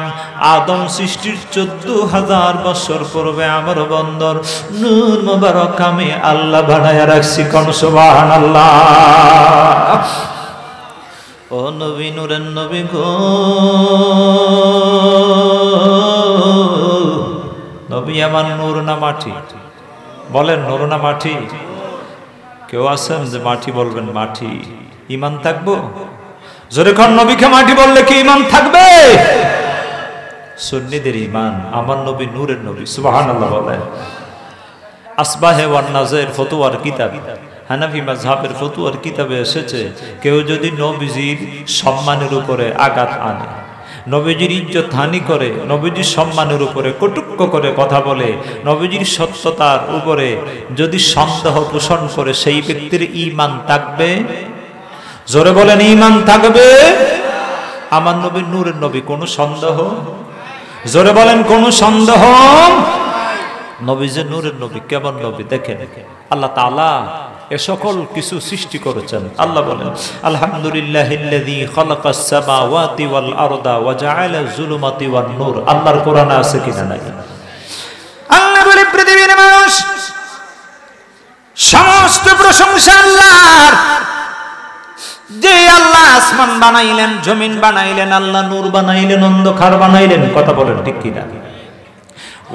আদম সৃষ্টির 14,000 বছর পূর্বে আমার বন্দর নূর মুবারক আমি আল্লাহ বানায়া রাখছি। কোন সুবহানাল্লাহ। ও নবী, নূরের নবী গো, নবী আমার নূর না মাটি? বলেন নূর না মাটি? কেউ আছেন যে মাটি বলবেন? মাটি ঈমান থাকবো? জোরে কোন নবীকে মাটি বললে কি ঈমান থাকবে? সুন্নিদের ঈমান আমার নবী নূরের নবী। সুবহানাল্লাহ বলেন। আসবাহে ওয়ান নাজের ফতোয়ার কিতাব, হানাফি মাযহাবের ফতোয়ার কিতাবে এসেছে, কেউ যদি নবীজির সম্মানের উপরে আঘাত আনে, নবীজির ইজ্জত হানি করে, নবীজির সম্মানের উপরে কটূক্ষ করে কথা বলে, নবীজির সত্যতার উপরে যদি সন্দেহ পোষণ করে, সেই ব্যক্তির ঈমান থাকবে? জোরে বলেন ঈমান থাকবে? আমার নবী নূরের নবী, কোনো সন্দেহ? জোরে বলেন কোন সন্দেহ? নবী যে নূরের নবী, কেমন নবী দেখেন। আল্লাহ তাআলা এ সকল কিছু সৃষ্টি করেছেন। আল্লাহ বলেন আলহামদুলিল্লাহিল্লাযী খালাকাস সামাওয়াতি ওয়াল আরদা ওয়া জাআলা যুলুমাতি ওয়ান নূর। আল্লাহর কোরআনে আছে কিনা নাই? আল্লাহ বলে পৃথিবীর মানুষ, সমস্ত প্রশংসা আল্লাহর। যে আল্লাহ আসমান বানাইলেন, জমিন বানাইলেন, আল্লাহ নূর বানাইলেন, অন্ধকার বানাইলেন। কথা বলেন ঠিক কিনা?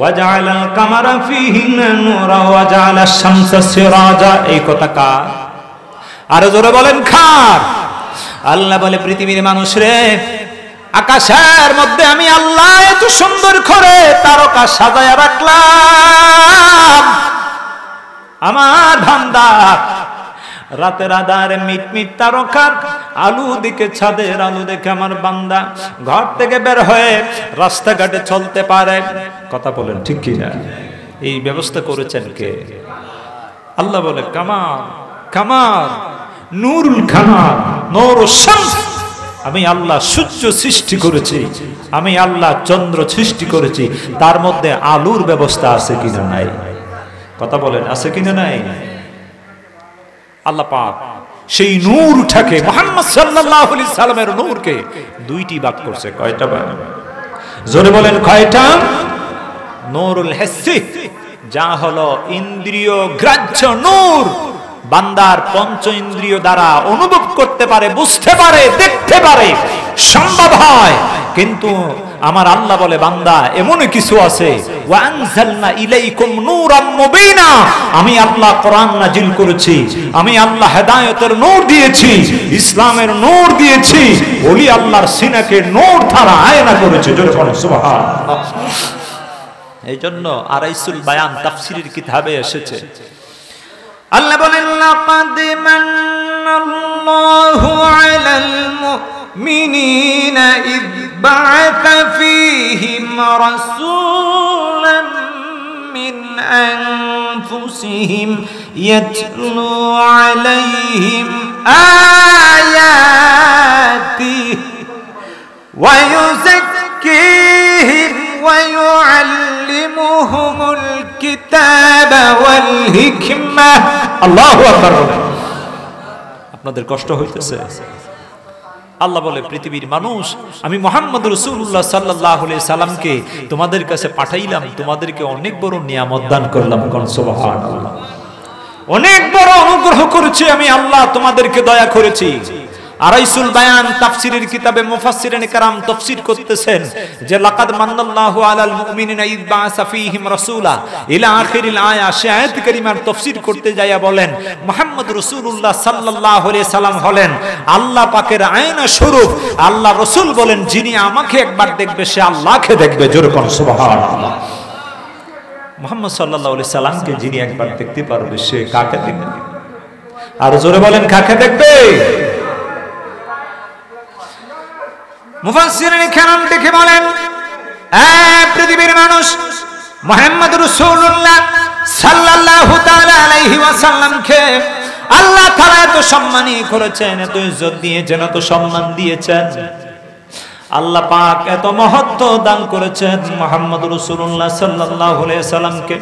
ওয়াজআলাল কামারা ফীহিন্না নূরা ওয়াজআলাশ শামসা সিরাজা। এই কথা কার? আর জোরে বলেন কার? আল্লাহ বলে পৃথিবীর মানুষ রে, আকাশের মধ্যে আমি আল্লাহ এত সুন্দর করে তারকা সাজায়া রাখলাম। আমার বান্দা রাতের আধারে মিটমিট তারকার আলু দিকে, ছাদের আলু দেখে আমার বান্দা ঘর থেকে বের হয়ে রাস্তাঘাটে চলতে পারে। কথা বলেন ঠিক কি না? এই ব্যবস্থা করেছেন কে? আল্লাহ বলে কামার, কামার, নূরুল কামার, নূরুশ শামস। আমি আল্লাহ সূর্য সৃষ্টি করেছি, আমি আল্লাহ চন্দ্র সৃষ্টি করেছি, তার মধ্যে আলুর ব্যবস্থা আছে কিনা নাই? কথা বলেন আছে কিনা নাই? আল্লাহ পাক সেই নূরটাকে, মুহাম্মদ সাল্লাল্লাহু আলাইহি সাল্লামের নূরকে দুইটি ভাগ করছে। কয়টা ভাগ? জোরে বলেন কয়টা? নূরুল হিসসি, যা হলো ইন্দ্রিয় গ্রাহ্য নূর, বান্দার পঞ্চ ইন্দ্রিয় দ্বারা অনুভব করতে পারে, বুঝতে পারে, দেখতে পারে, সম্ভব হয়। কিন্তু আমার আল্লাহ বলে বান্দা এমন কিছু আছে, ওয়া আনজালনা ইলাইকুম নূরাম মুবিনা। আমি আল্লাহ কোরআন নাজিল করেছি, আমি আল্লাহ হেদায়েতের নূর দিয়েছি, ইসলামের নূর দিয়েছি, ওলি আল্লাহর সিনাকে নূর দ্বারা আয়না করেছি। জোরে বলেন সুবহানাল্লাহ। এইজন্য আরাইসুল বায়ান তাফসীরের কিতাবে এসেছে, আল্লাহ বলেন লাকাদ মান্নাল্লাহু আলাল মুমিনিনা ইয বা'আথা ফীহিম রাসূলাম মিন আনফুসিহিম ইয়াতলু আলাইহিম আয়াতিহি ওয়া ইউযাক্কিহিম ওয়া ইউআল্লিমুহুমুল কিতাবা ওয়াল হিকমা। আল্লাহু আকবার। আপনাদের কষ্ট হইতেছে? আল্লাহ বলে পৃথিবীর মানুষ, আমি মুহাম্মদ রাসূলুল্লাহ সাল্লাল্লাহু আলাইহি সাল্লামকে তোমাদের কাছে পাঠাইলাম, তোমাদেরকে অনেক বড় নিয়ামত দান করলাম। কোন সুবহানাল্লাহ। অনেক বড় অনুগ্রহ করেছি আমি আল্লাহ, তোমাদেরকে দয়া করেছি। আরাইসুল বায়ান তাফসীরের কিতাবে মুফাসসিরিনে কেরাম তাফসীর করতেছেন যে লাকাদ মান্নাল্লাহু আলাল মুমিনিনা ইয বা'আসা ফীহিম রাসূলা ইলা আখিরিল আয়া। সে আয়াত কারিমার তাফসীর করতে যাইয়া বলেন মুহাম্মদ রাসূলুল্লাহ সাল্লাল্লাহু আলাইহি সাল্লাম হলেন আল্লাহ পাকের আয়না স্বরূপ। আল্লাহ রাসূল বলেন যিনি আমাকে একবার দেখবে সে আল্লাহকে দেখবে। জোরে কোন সুবহানাল্লাহ। মুহাম্মদ সাল্লাল্লাহু আলাইহি সাল্লামকে যিনি একবার দেখতে পারবে সে কাকে দেখবে? আর জোরে বলেন কাকে দেখবে? মুফাসসিরিন কেরাম দেখে বলেন, পৃথিবীর মানুষ মুহাম্মদ রাসূলুল্লাহ সাল্লাল্লাহু তাআলা আলাইহি ওয়াসাল্লামকে আল্লাহ তাআলা এত সম্মানী করেছেন, এত ইজ্জত দিয়েছেন, এত সম্মান দিয়েছেন। আল্লাহ পাক এত মহত্ব দান করেছেন মুহাম্মদ রাসূলুল্লাহ সাল্লাল্লাহু আলাইহি ওয়াসাল্লামকে।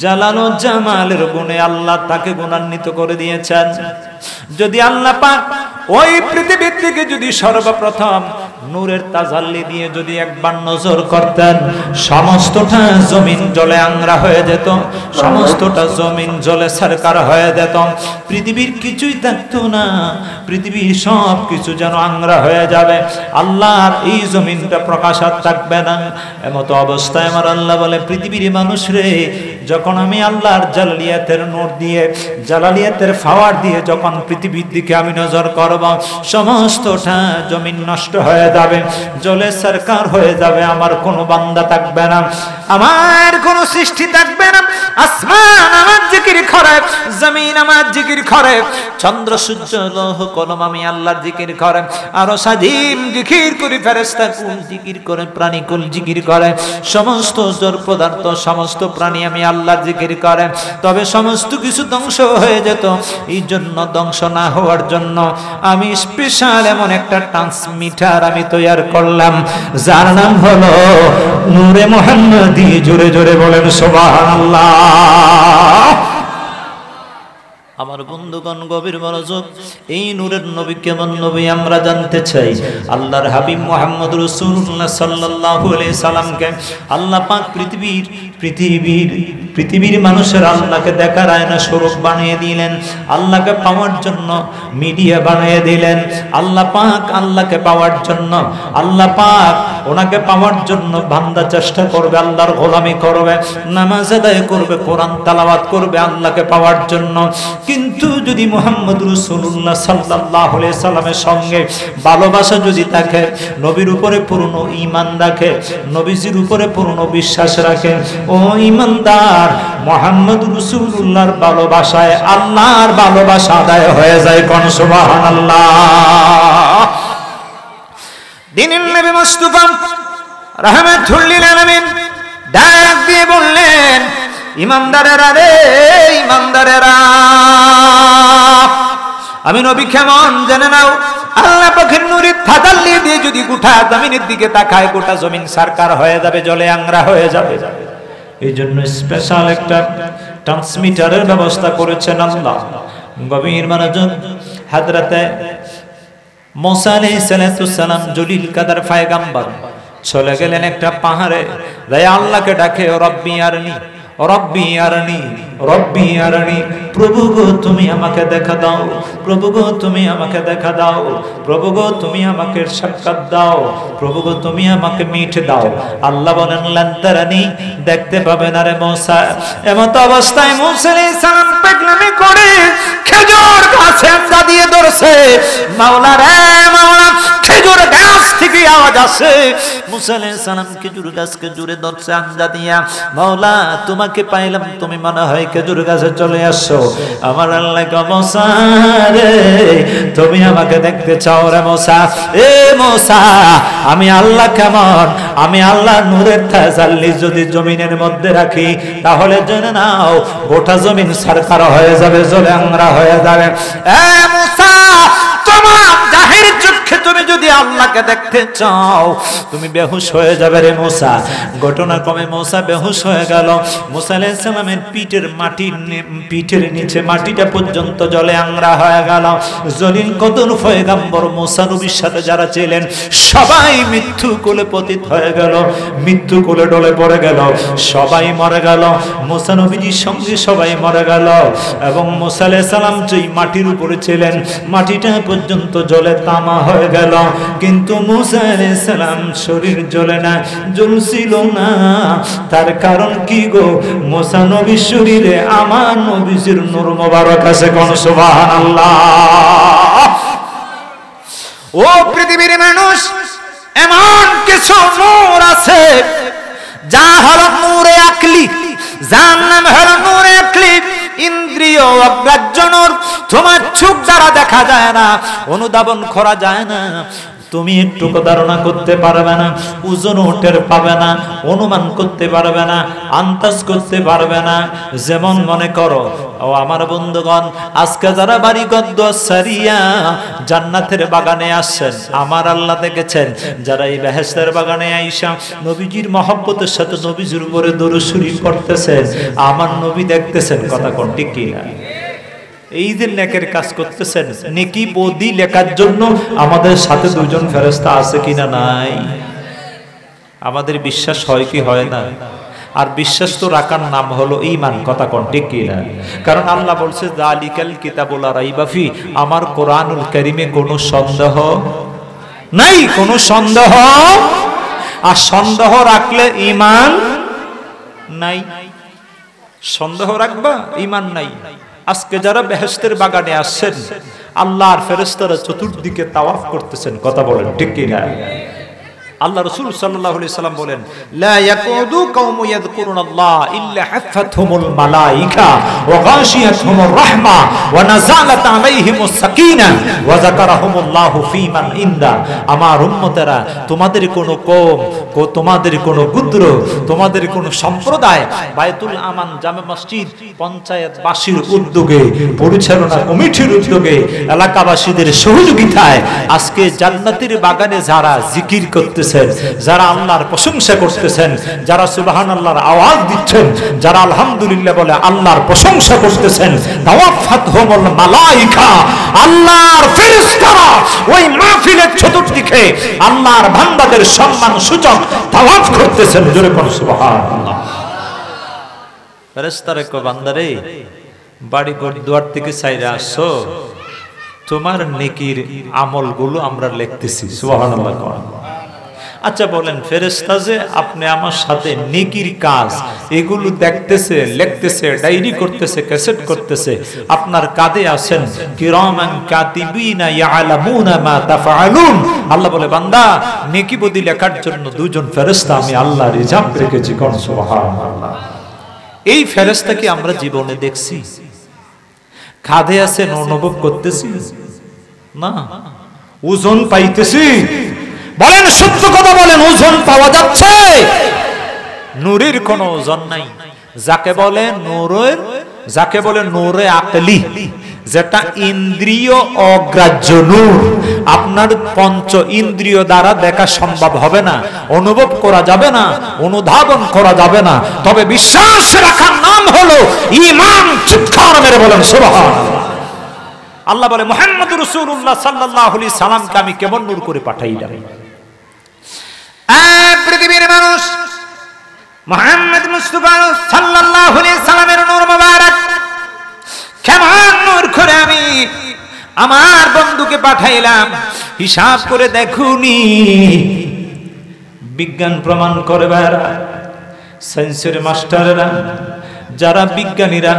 জালাল ও জামালের গুণে আল্লাহ তাকে গুণান্বিত করে দিয়েছেন। যদি আল্লাহ পাক ওই পৃথিবীর থেকে যদি সর্বপ্রথম নূরের তাজাল্লি দিয়ে যদি একবার নজর করতেন, সমস্তটা জমিন জলে আংরা হয়ে যেত, সমস্তটা জমিন জলে সরকার হয়ে যেত, পৃথিবীর কিছুই থাকতো না, পৃথিবীর সব কিছু যেন আংরা হয়ে যাবে, আল্লাহর এই জমিনটা প্রকাশ আর থাকবে না। এমত অবস্থায় আমার আল্লাহ বলে, পৃথিবীর মানুষ রে, যখন আমি আল্লাহর জালালিয়াতের নূর দিয়ে, জালালিয়াতের পাওয়ার দিয়ে যখন পৃথিবীর দিকে আমি নজর করব, সমস্তটা জমিন নষ্ট হয়ে যাবে, জলে সরকার হয়ে যাবে, আমার কোনো বান্দা থাকবে না, আমার কোনো সৃষ্টি থাকবে না। আসমান আমার জিকির করে, জমিন আমার জিকির করে, চন্দ্র সূর্য লৌহ কলম আমি আল্লাহর জিকির করে, আরো সাজিম জিকির করে, ফেরেশতা কুল জিকির করে, প্রাণী কুল জিকির করে, সমস্ত জড় পদার্থ সমস্ত প্রাণী আমি আল্লাহর জিকির করে। তবে সমস্ত কিছু ধ্বংস হয়ে যেত, এই জন্য ধ্বংস না হওয়ার জন্য আমি স্পেশাল এমন একটা ট্রান্সমিটার আমি তৈরি করলাম, যার নাম হলো নূরে মুহাম্মদী। জোরে জোরে বলেন সুবহানাল্লাহ। আমার বন্ধুগণ, গভীর মনোযোগ, এই নূরের নবী কেমন নবী আমরা জানতে চাই। আল্লাহর হাবিব মুহাম্মদ রাসূলুল্লাহ সাল্লাল্লাহু আলাইহি সাল্লামকে আল্লাহ পাক পৃথিবীর মানুষের আল্লাহকে দেখার আয়না স্বরূপ বানিয়ে দিলেন, আল্লাহকে পাওয়ার জন্য মিডিয়া বানিয়ে দিলেন। আল্লাহ পাক আল্লাহকে পাওয়ার জন্য, আল্লাহ পাক ওনাকে পাওয়ার জন্য বান্দা চেষ্টা করবে, আল্লাহর গোলামি করবে, নামাজ আদায় করবে, কোরআন তেলাওয়াত করবে আল্লাহকে পাওয়ার জন্য। কিন্তু যদি মুহাম্মদ রাসূলুল্লাহ সাল্লাল্লাহু আলাইহি সাল্লামের সঙ্গে ভালোবাসা যদি থাকে, নবীর উপরে পূর্ণ ঈমান রাখে, নবীজির উপরে পূর্ণ বিশ্বাস রাখে, ও ঈমানদার, মুহাম্মদ রাসূলুল্লাহর ভালোবাসায় আল্লাহর ভালোবাসা আদায় হয়ে যায়। কোন সুবহানাল্লাহ। দিনের নবী মুস্তাফা রাহমাতুল লিল আলামিন ডাক দিয়ে বললেন, ইমানদারেরা রে, ইমানদারেরা, আমি নবী কেমন জেনে নাও। আল্লাহ পাকের নূরের তাজাল্লি দিয়ে যদি গোটা জমিনের দিকে তাকায়, গোটা জমিন সরকার হয়ে যাবে, জলে আংরা হয়ে যাবে। এই জন্য স্পেশাল একটা ট্রান্সমিটারের ব্যবস্থা করেছেন আল্লাহ। গভীর মনোযোগ, হযরতে মুসা আলাইহিস সালাম জলিল কাদার পয়গম্বর চলে গেলেন একটা পাহাড়ে, যাই আল্লাহকে ডাকে, রব্বি আরনি, রব্বি আরনি, রব্বি আরনি, প্রভু গো তুমি আমাকে দেখা দাও, প্রভু গো তুমি আমাকে দেখা দাও, প্রভু গো তুমি আমাকে সাক্ষাৎ দাও, প্রভু গো তুমি আমাকে মিট দাও। আল্লাহ বলেন, লান তারানি, দেখতে পাবে না রে মুসা। এমত অবস্থায় মুসা আলাইহিস সালাম পাগলামি করে খেজুর গাছে আমদা দিয়ে ধরছে। মাওলা রে মাওলা, খেজুর গাছ থেকে আওয়াজ আসে। মুসা আলাইহিস সালাম খেজুর গাছকে জুড়ে ধরছে আমদা দিয়া। মাওলা, তোমাকে পাইলাম, তুমি মনে হয় খেজুর গাছে চলে আসছো। আমার আল্লাহ কে, মুসা রে, তুমি আমাকে দেখতে চাও রে মুসা? এ মুসা, আমি আল্লাহ কেমন, আমি আল্লাহ নূরের তাজাল্লি যদি জমিনের মধ্যে রাখি, তাহলে জেনে নাও গোটা জমিন সরকার হয়ে যাবে, জলে আংরা হয়ে যাবে। এ মুসা, তোমার জাহির চোখে তুমি যদি আল্লাহকে দেখতে চাও, তুমি বেহুশ হয়ে যাবে রে মুসা। ঘটনা ক্রমে মুসা বেহুশ হয়ে গেল। মুসা আলাইহিস সালামের পিঠের নিচে মাটিটা পর্যন্ত জলে আংরা হয়ে গেল। জলিল কদর পয়গম্বর মুসা নবীর সাথে যারা ছিলেন, সবাই মৃত্যু কোলে পতিত হয়ে গেল, মৃত্যু কোলে ডলে পড়ে গেল, সবাই মরে গেল। মুসা নবীজির সঙ্গে সবাই মরে গেল। এবং মুসা আলাইহিস সালাম যেই মাটির উপরে ছিলেন, মাটিটা পর্যন্ত জলে তামা হয়ে গেল। কিন্তু মুসা আলাইহিস সালাম শরীর জ্বলে না, জ্বলছিল না। তার কারণ কি গো? মুসা নবীর শরীরে আমার নবীজির নূর মোবারক আছে। কোন সুবহানাল্লাহ। ও পৃথিবীর মানুষ, এমন কিছু নূর আছে যা হলো নূরে আকলি, যার নাম হলো নূরে আকলি। ইন্দ্রিয় অগ্রাহ্য নূর, তোমার চোখ দ্বারা দেখা যায় না, অনুধাবন করা যায় না। তুমি একটুকু ধারণা করতে পারবে না, ওজন টের পাবে না, অনুমান করতে পারবে না, আন্দাজ করতে পারবে না। যেমন মনে করো ও আমার বন্ধুগণ, আজকে যারা বাড়ি গদ্দ সারিয়া জান্নাতের বাগানে আসছেন, আমার আল্লাহ দেখেছেন, যারা এই বেহেশতের বাগানে আইসা নবীজির মহব্বতের সাথে নবীজির উপরে দরুদ শরীফ পড়তেছেন, আমার নবী দেখতেছেন। কথা কোন ঠিক কি না? এই যে নেকের কাজ করতেছেন, নেকি বদি লেখার জন্য আমাদের সাথে দুজন ফেরেশতা আছে কিনা নাই? আমাদের বিশ্বাস হয় কি হয় না? আর বিশ্বাস তো রাখার নাম হলো ঈমান। কথা কোন ঠিক কি না? কারণ আল্লাহ বলছে যালিকাল কিতাবুল লা রাইবা ফি, আমার কোরআনুল কারীমে কোনো সন্দেহ নাই, কোনো সন্দেহ। আর সন্দেহ রাখলে ঈমান নাই। সন্দেহ রাখবা, ঈমান নাই। আজকে যারা বেহেশতের বাগানে আসছেন, আল্লাহর ফেরেশতারা চতুর্দিকে তাওয়াফ করতেছেন। কথা বলেন ঠিক কি না? আল্লাহ রাসূল সাল্লাল্লাহু আলাইহি সাল্লাম বলেন, লা ইয়াকুদু কওমু ইয়াযকুরুনাল্লাহ ইল্লা হাফাতহুমুল মালায়েকা ওয়া গাশিয়াতহুমুর রাহমা ওয়া নাযালাত আলাইহিমুস সাকিনাহ ওয়া যাকারাহুমুল্লাহু ফীমান ইনদা। আমার উম্মতেরা, তোমাদের কোন কওম, তোমাদের কোন গোত্র, তোমাদের কোন সম্প্রদায় বাইতুল আমান জামে মসজিদ পঞ্চায়েতবাসীর উদ্যোগে, পরিচালনা কমিটির উদ্যোগে, এলাকাবাসীদের সহযোগিতায় আজকে জান্নাতের বাগানে যারা জিকির করতেছেন, যারা আল্লাহর প্রশংসা করতেছেন, যারা সুবহানাল্লাহর আওয়াজ দিচ্ছেন, যারা আলহামদুলিল্লাহ বলে আল্লাহর প্রশংসা করতেছেন, তাওয়াফাতহুমুল মালায়েকা, আল্লাহর ফেরেশতারা ওই মাহফিলের চতুর্দিকে আল্লাহর বান্দাদের সম্মান সূচক তাওয়াফ করতেছেন। জোরে কোন সুবহানাল্লাহ। ফেরেশতারা কো বান্দারে, বাড়ি ঘর দুয়ার থেকে চাইরা আসছো, তোমার নেকির আমলগুলো আমরা লিখতেছি। সুবহানাল্লাহ কোন। আচ্ছা বলেন, ফেরেশতা যে আপনি আমার সাথে নেকির কাজ এগুলো দেখতেছে, লিখতেছে, ডায়েরি করতেছে, ক্যাসেট করতেছে, আপনার কাঁধে আছেন কিরামান কাতিবিনা ইয়ালামুনা মা তাফআলুন। আল্লাহ বলে, বান্দা নেকি বদি লেখার জন্য দুজন ফেরেশতা আমি আল্লাহ রিজার্ভ রেখেছি। কোন সুবহানাল্লাহ। এই ফেরেশতা কি আমরা জীবনে দেখছি? কাঁধে আছেন, অনুভব করতেছি না? ওজন পাইতেছি? বলেন সত্য কথা বলেন, ওজন পাওয়া যাচ্ছে? নূরের কোনো ওজন নাই। যাকে বলে নূরের, যাকে বলে নূরে আকলি, যেটা ইন্দ্রিয় অগ্রাহ্য নূর, আপনার পঞ্চ ইন্দ্রিয় দ্বারা দেখা সম্ভব হবে না, অনুভব করা যাবে না, অনুধাবন করা যাবে না, তবে বিশ্বাস রাখার নাম হলো ঈমান। চিৎকার মেরে বলেন সুবহানাল্লাহ। আল্লাহ বলে, মুহাম্মদুর রাসূলুল্লাহ সাল্লাল্লাহু আলাইহি সাল্লামকে আমি কেমন নূর করে পাঠাইলাম। পৃথিবীর মানুষ মুহাম্মদ মুস্তাফা সাল্লাল্লাহু আলাইহি সাল্লামের নূর মোবারক কেমন নূর করে আমি আমার বন্ধুকে পাঠাইলাম, হিসাব করে দেখুনি। বিজ্ঞান প্রমাণ করে ভাইরা, সায়েন্সের মাস্টাররা, যারা বিজ্ঞানীরা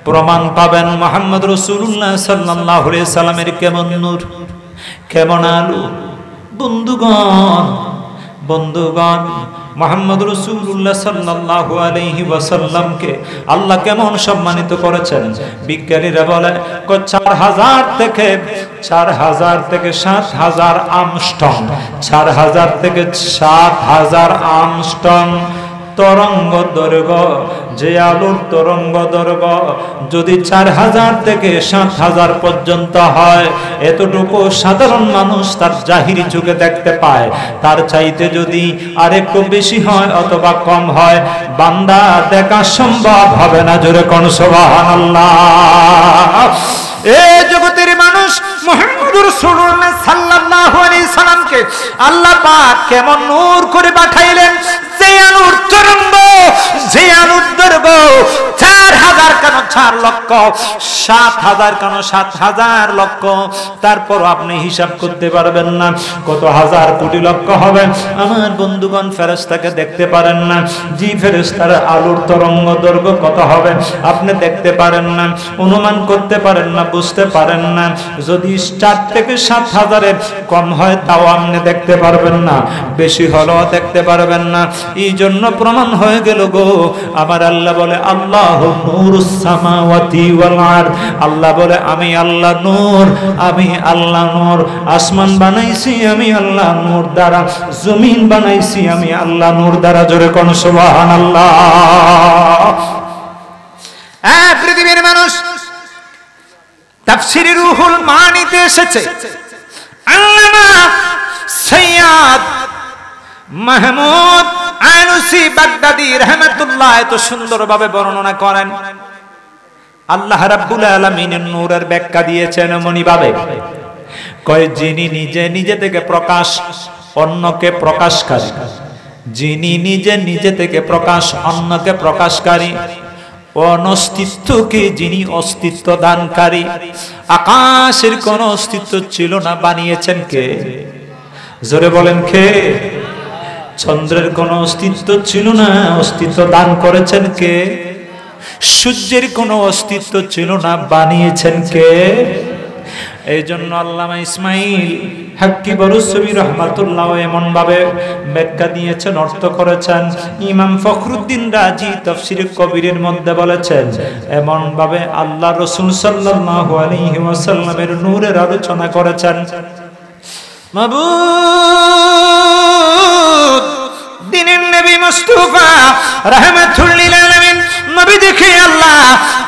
প্রমাণ পাবেন মুহাম্মদ রাসূলুল্লাহ সাল্লাল্লাহু আলাইহি সাল্লামের কেমন নূর, কেমন আলো। বন্ধুগণ, বন্ধুগণ, মুহাম্মদ রাসূলুল্লাহ সাল্লাল্লাহু আলাইহি ওয়াসাল্লামকে আল্লাহ কেমন সম্মানিত করেছেন। বিজ্ঞানীরা বলে 4000 থেকে 7000 আর্মস্ট্রং, 4000 থেকে 7000 আর্মস্ট্রং তরঙ্গ দৈর্ঘ্য, যে আলোর তরঙ্গ দৈর্ঘ্য যদি 4000 থেকে 7000 পর্যন্ত হয়, এতটুকু সাধারণ মানুষ তার জাহিরি চোখে দেখতে পায়। তার চাইতে যদি আরেকটু বেশি হয় অথবা কম হয়, বান্দা দেখা সম্ভব হবে না। জোরে কোন সুবহানাল্লাহ। এই জগতের মানুষ মুহাম্মদুর রাসূলুল্লাহ সাল্লাল্লাহু আলাইহি সাল্লামকে আল্লাহ পাক কেমন নূর করে পাঠাইলেন। যে আলোর তরঙ্গ, যে আলোর দৈর্ঘ্য 4000 কেন 4 লক্ষ, 7000 কেন 7000 লক্ষ, তারপর আপনি হিসাব করতে পারবেন না কত হাজার কোটি লক্ষ হবে। আমার বন্ধুগণ, ফেরেশতাকে দেখতে পারেন না, জি ফেরেশতার আলোর তরঙ্গ দৈর্ঘ্য কত হবে আপনি দেখতে পারেন না, অনুমান করতে পারেন না, বুঝতে পারেন না। যদি 4 থেকে 7000 কম হয় তাও আপনি দেখতে পারবেন না, বেশি হলেও দেখতে পারবেন না। এই জন্য প্রমাণ হয়ে গেল গো আমার আল্লাহ বলে আল্লাহু নূরুস সামাওয়াতি ওয়াল আরদ, আল্লাহ বলে আমি আল্লাহ নূর, আমি আল্লাহ নূর। আসমান বানাইছি আমি আল্লাহ নূর দ্বারা, জমিন বানাইছি আমি আল্লাহ নূর দ্বারা। জোরে কোন সুবহানাল্লাহ। পৃথিবীর মানুষ তাফসীরে রুহুল মানিতে এসেছে আল্লামা সৈয়দ মাহমুদ আনুসি বাগদাদি রাহমাতুল্লাহ এত সুন্দরভাবে বর্ণনা করেন। আল্লাহ রাব্বুল আলামিনের নূরের ব্যাখ্যা দিয়েছেন এমনইভাবে, কয় যিনি নিজে নিজে থেকে প্রকাশ, অন্যকে প্রকাশকারী, যিনি নিজে নিজে থেকে প্রকাশ, অন্যকে প্রকাশকারী, অনস্তিত্বকে যিনি অস্তিত্ব দানকারী। আকাশের কোনো অস্তিত্ব ছিল না, বানিয়েছেন কে? জোরে বলেন কে? চন্দ্রের কোনো অস্তিত্ব ছিল না, অস্তিত্ব দান করেছেন কে? সূর্যের কোনো অস্তিত্ব ছিল না, বানিয়েছেন কে? এই জন্য আল্লামা ইসমাইল হাক্কি বরুসবি রহমাতুল্লাহ এমন ভাবে ব্যাখ্যা দিয়েছেন, অর্থ করেছেন। ইমাম ফখরুদ্দিন রাজি তাফসীরে কবিরের মধ্যে বলেছেন, এমন ভাবে আল্লাহ রাসূল সাল্লাল্লাহু আলাইহি ওয়াসাল্লামের নূরের আলোচনা করেছেন। মাবুদ দিনের নবী মুস্তাফা রাহমাতুল লিল আলামিন নবী দেখে আল্লাহ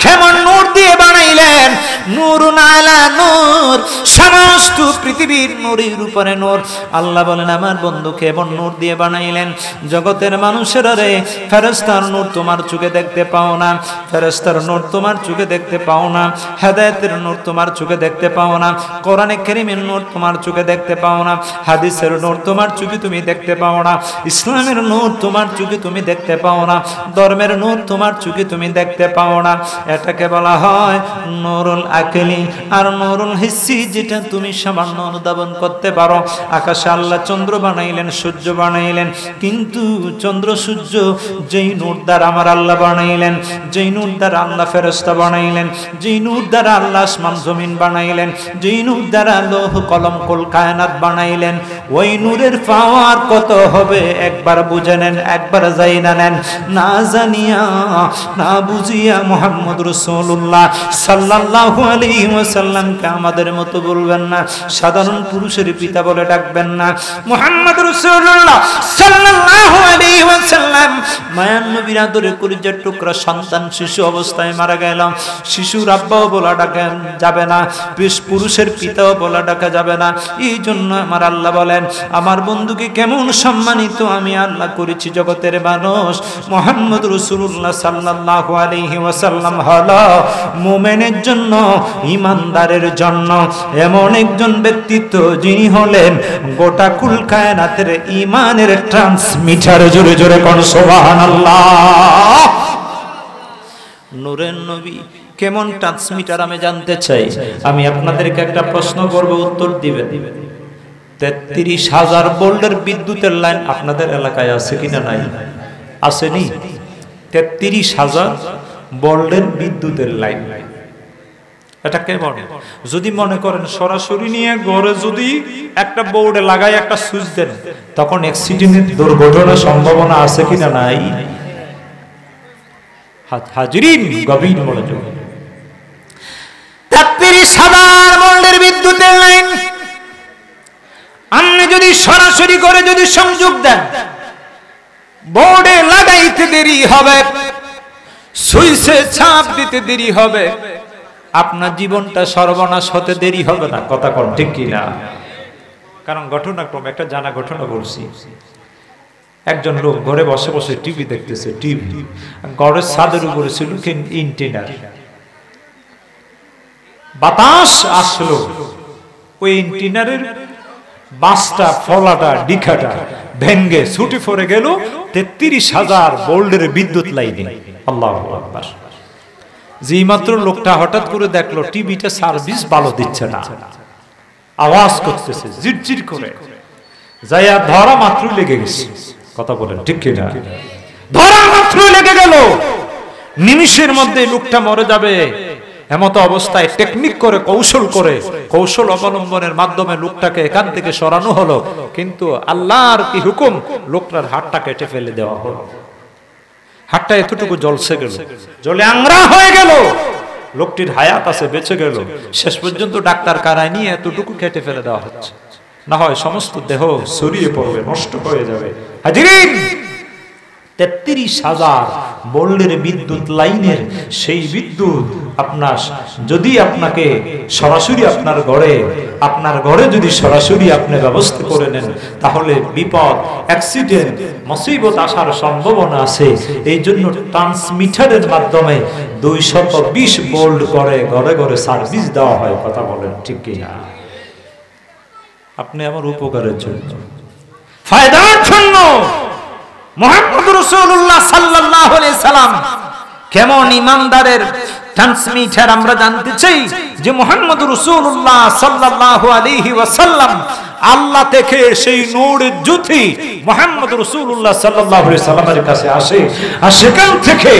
কেমন নূর দিয়ে বানাইলেন, নূরুন আলা নূর, সমস্ত পৃথিবীর নূরের উপরে নূর। আল্লাহ বলেন আমার বন্ধুকে এমন নূর দিয়ে বানাইলেন, জগতের মানুষেরা রে, ফেরেশতার নূর তোমার চোখে দেখতে পাও না, ফেরেশতার নূর তোমার চোখে দেখতে পাও না, হেদায়েতের নূর তোমার চোখে দেখতে পাও না, কোরআনে কারীমের নূর তোমার চোখে দেখতে পাও না, হাদিসের নূর তোমার চোখে তুমি দেখতে পাও না, ইসলামের নূর তোমার চোখে তুমি দেখতে পাও না, ধর্মের নূর তোমার চোখে তুমি দেখতে পাও না। এটাকে বলা হয় নূরুল আকলি আর নূরুল হিসি, যেটা তুমি সামান্য অনুধাবন করতে পারো। আকাশে আল্লাহ চন্দ্র বানাইলেন, সূর্য বানাইলেন, কিন্তু চন্দ্র সূর্য যেই নূর দ্বারা আমার আল্লাহ বানাইলেন, যেই নূর দ্বারা আল্লাহ ফেরেশতা বানাইলেন, যেই নূর দ্বারা আল্লাহ আসমান জমিন বানাইলেন, যেই নূর দ্বারা লৌহ কলম কুল কায়নাত বানাইলেন, ওই নূরের পাওয়ার কত হবে একবার বুঝে নেন, একবার যাই না নেন, না জানিয়া না বুঝিয়া মুহাম্মদ রাসূলুল্লাহ সাল্লাল্লাহু আলাইহি ওয়াসাল্লামকে আমাদের মতো বলবেন না, সাধারণ পুরুষের পিতা বলে ডাকবেন না। মুহাম্মদ রাসূলুল্লাহ সাল্লাল্লাহু আলাইহি ওয়াসাল্লাম মায়ান নবীর আদরে কলিজার টুকরা সন্তান শিশু অবস্থায় মারা গেল, শিশুর আব্বাও বলা ডাকা যাবে না, পুরুষের পিতাও বলা ডাকা যাবে না। এই জন্য আমার আল্লাহ বলেন আমার বন্ধুকে কেমন সম্মানিত আমি আল্লাহ করেছি জগতের মানুষ। মুহাম্মদ রাসূলুল্লাহ সাল্লাল্লাহু আলাইহি ওয়াসাল্লাম হলো মুমিনের জন্য, ঈমানদারের জন্য এমন একজন ব্যক্তিত্ব যিনি হলেন গোটা কুল কায়নাতের ঈমানের ট্রান্সমিটার। জোরে জোরে কোন সুবহানাল্লাহ। নূরের নবী কেমন ট্রান্সমিটার আমি জানতে চাই। আমি আপনাদেরকে একটা প্রশ্ন করব, উত্তর দিবেন। ৩৩,০০০ ভোল্টের বিদ্যুতের লাইন আপনাদের এলাকায় আছে কিনা? নাই? আসেনি? ৩৩,০০০ ভোল্টের বিদ্যুতের লাইন, এটা কেমন? যদি মনে করেন সরাসরি নিয়ে ঘরে যদি একটা বোর্ডে লাগাই একটা সুইচ দেন, তখন অ্যাক্সিডেন্টের দুর্ঘটনার সম্ভাবনা আছে কিনা? নাই? হাজিরিন গভীর মনোযোগ। ৩৩,০০০ ভোল্টের বিদ্যুতের লাইন আপনি যদি সরাসরি করে যদি সংযোগ দেন, বোর্ডে লাগাইতে দেরি হবে, সুইচে চাপ দিতে দেরি হবে, আপনার জীবনটা সর্বনাশ হতে দেরি হবে না। কথা কোন ঠিক কিনা? কারণ ঘটনাক্রমে একটা জানা ঘটনা বলছি। একজন লোক ঘরে বসে বসে টিভি দেখতেছে, টিভি ঘরের ছাদের উপরে ছিল ইন্টিনার, বাতাস আসলো, ওই ইন্টিনারের বাসটা ফলাটা ডিখাটা ভেঙ্গে ছুটে পড়ে গেল ৩৩,০০০ ভোল্টের বিদ্যুৎ লাইনে। আল্লাহু আকবার। যেই মাত্র লোকটা হঠাৎ করে দেখলো টিভিটা সার্ভিস ভালো দিচ্ছে না, আওয়াজ করতেছে জিরজির করে, যাইয়া ধরা মাত্র লেগে গেছে। কথা বলেন ঠিক কিনা? ধরা মাত্র লেগে গেল, নিমিষের মধ্যে লোকটা মরে যাবে, এমত অবস্থায় টেকনিক করে কৌশল অবলম্বনের মাধ্যমে লোকটাকে এখান থেকে সরানো হলো, কিন্তু আল্লাহর কি হুকুম, লোকটার হাতটা কেটে ফেলে দেওয়া হলো। হাতটা এতটুকু জ্বলছে গেল, জ্বলে আংরা হয়ে গেল, লোকটির হায়াত আছে, বেঁচে গেল। শেষ পর্যন্ত ডাক্তার কারায় নিয়ে এতটুকু কেটে ফেলে দেওয়া হচ্ছে, না হয় সমস্ত দেহ ছড়িয়ে পড়বে, নষ্ট হয়ে যাবে। হাজিরিন, 33,000 ভোল্টের বিদ্যুৎ লাইনের সেই বিদ্যুৎ আপনার যদি আপনাকে সরাসরি আপনার ঘরে যদি সরাসরি আপনি ব্যবস্থা করে নেন, তাহলে বিপদ, অ্যাক্সিডেন্ট, মুসিবত আসার সম্ভাবনা আছে। এই জন্য ট্রান্সমিটারের মাধ্যমে 220 ভোল্ট করে ঘরে ঘরে সার্ভিস দেওয়া হয়। কথা বলেন ঠিক কিনা? আপনি আমার উপকারের জন্য, ফায়দার জন্য মুহাম্মদ রাসূলুল্লাহ সাল্লাল্লাহু আলাইহি সাল্লাম কেমন ইমানদারের ট্রান্সমিটার আমরা জানতে চাই যে মুহাম্মদ রাসূলুল্লাহ সাল্লাল্লাহু আলাইহি ওয়াসাল্লাম আল্লাহ থেকে সেই নূরের জ্যোতি মুহাম্মদ রাসূলুল্লাহ সাল্লাল্লাহু আলাইহি সাল্লামের কাছে আসে, আর সেখান থেকে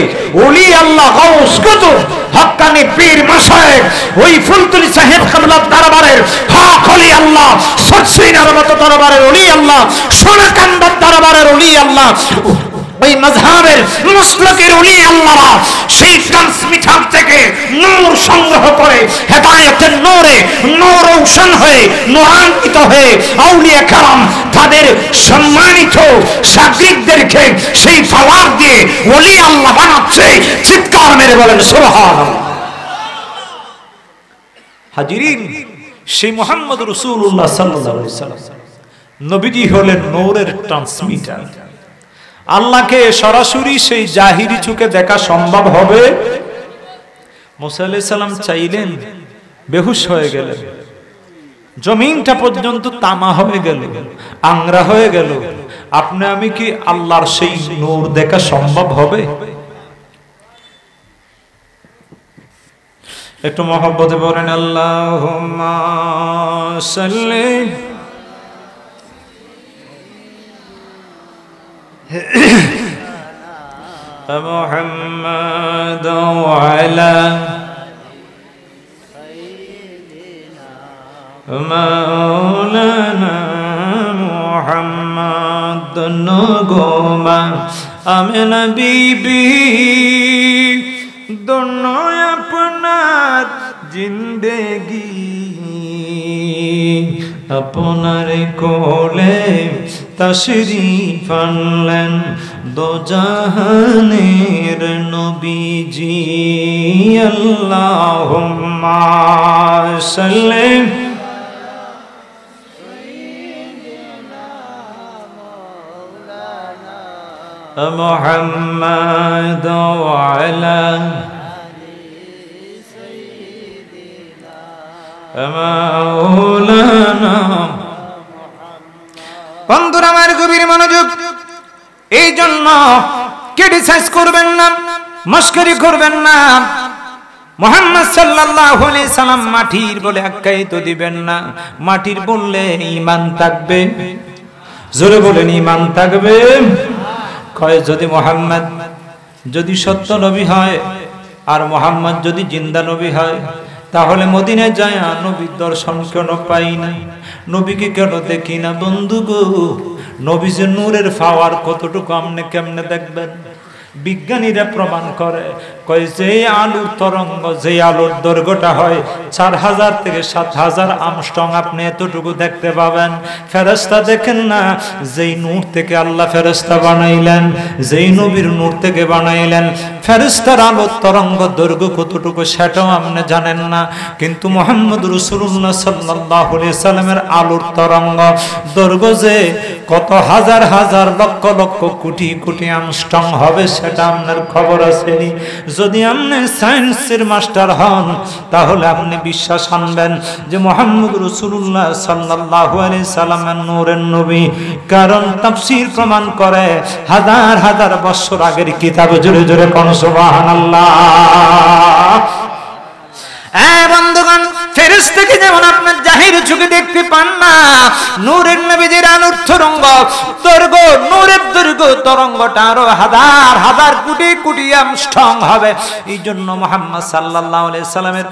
ওলি আল্লাহ গাউস কুতুব হক্কানি পীর মাশায়েখ ওই ফুলতুলি সাহেব কিবলার দরবারের হক ওলি আল্লাহ, সচ্চিনার মতো দরবারের ওলি আল্লাহ, সোনাকান্দার দরবারের ওলি আল্লাহ, ওই মাযহাবের মুসলকের ওলি আল্লাহরা সেই ট্রান্সমিটার থেকে নূর সংগ্রহ করে হেদায়েতের নূরে নূর রৌশন হয়ে নূরান্বিত হয়ে আউলিয়া کرام তাদের সম্মানিত শাগরিদদেরকে সেই পাওয়ার দিয়ে ওলি আল্লাহ বানাচ্ছে। চিৎকার মেরে বলেন সুবহানাল্লাহ। হাজিরিন, সেই মুহাম্মদ রাসূলুল্লাহ সাল্লাল্লাহু আলাইহি সাল্লাম নবীজি হলেন নূরের ট্রান্সমিটার। আল্লাহকে সরাসরি সেই জাহিরি চোখে দেখা সম্ভব হবে? মুসা আলাইহিস সালাম চাইলেন, বেহুশ হয়ে গেলেন, জমিনটা পর্যন্ত তামা হয়ে গেল, আংরা হয়ে গেল। আপনি আমি কি আল্লাহর সেই নূর দেখা সম্ভব হবে? একটু মহব্বতে বলেন আল্লাহুম্মা সাল্লি محمد وعلى مولانا محمد نغما আমেনা বিবি দোনো আপনার জিন্দেগি আপনার কোলে তশরীফ আনলেন দো জাহানের নবীজি। আল্লাহুম্মা সাল্লি মুহাম্মাদ ওয়া আলা মাওলানা। বন্ধুরা আমার গভীর মনোযোগ, এই জন্য ক্রিটিসাইজ করবেন না, মস্করি করবেন না। মুহাম্মদ সাল্লাল্লাহু আলাইহি সাল্লাম মাটির বলে আখ্যায়িত দিবেন না। মাটির বললে ঈমান থাকবে, জোরে বলেন ঈমান থাকবে। কয় যদি মুহাম্মদ যদি সত্য নবী হয় আর মুহাম্মদ যদি জিন্দা নবী হয়, তাহলে মদিনায় যায় নবীর দর্শন কেন পাই না, নবীকে কেন দেখি না? বন্ধু গো, নবী যে নূরের পাওয়ার কতটুকু আপনি কেমনে দেখবেন? বিজ্ঞানীরা প্রমাণ করে, কয় যে আলোর তরঙ্গ, যে আলোর দৈর্ঘ্যটা হয় 4000 থেকে 7000 আমস্ট্রং, আপনি এতটুকু দেখতে পাবেন। ফেরেশতা দেখেন না, যেই নূর থেকে আল্লাহ ফেরেশতা বানাইলেন, যেই নবীর নূর থেকে বানাইলেন, ফেরেশতার আলোর তরঙ্গ দৈর্ঘ্য কতটুকু সেটাও আপনি জানেন না। কিন্তু মুহাম্মদ রাসূলুল্লাহ সাল্লাল্লাহু আলাইহি সাল্লামের আলোর তরঙ্গ দৈর্ঘ্য যে কত হাজার হাজার লক্ষ লক্ষ কোটি কোটি আমস্ট্রং হবে, সেটা আপনার খবর আসেনি। যদি আপনি সায়েন্সের মাস্টার হন, তাহলে আপনি বিশ্বাস আনবেন যে মুহাম্মদ রাসূলুল্লাহ সাল্লাল্লাহু আলাইহি সাল্লামের নূরের নবী। কারণ তাফসীর প্রমাণ করে, হাজার হাজার বছর আগের কিতাব। জোরে জোরে কোন সুবহানাল্লাহ। বন্ধুগণ, ফেরেশতাকে যেমন আপনার জাহির চোখে দেখতে পান না। নূরের নবীজির আলোর তরঙ্গ দৈর্ঘ্য, নূরের দৈর্ঘ্য তরঙ্গটা আরো হাজার হাজার কোটি কোটি স্ট্রং হবে। এই জন্য মুহাম্মদ সাল্লাল্লাহু আলাইহি সাল্লামের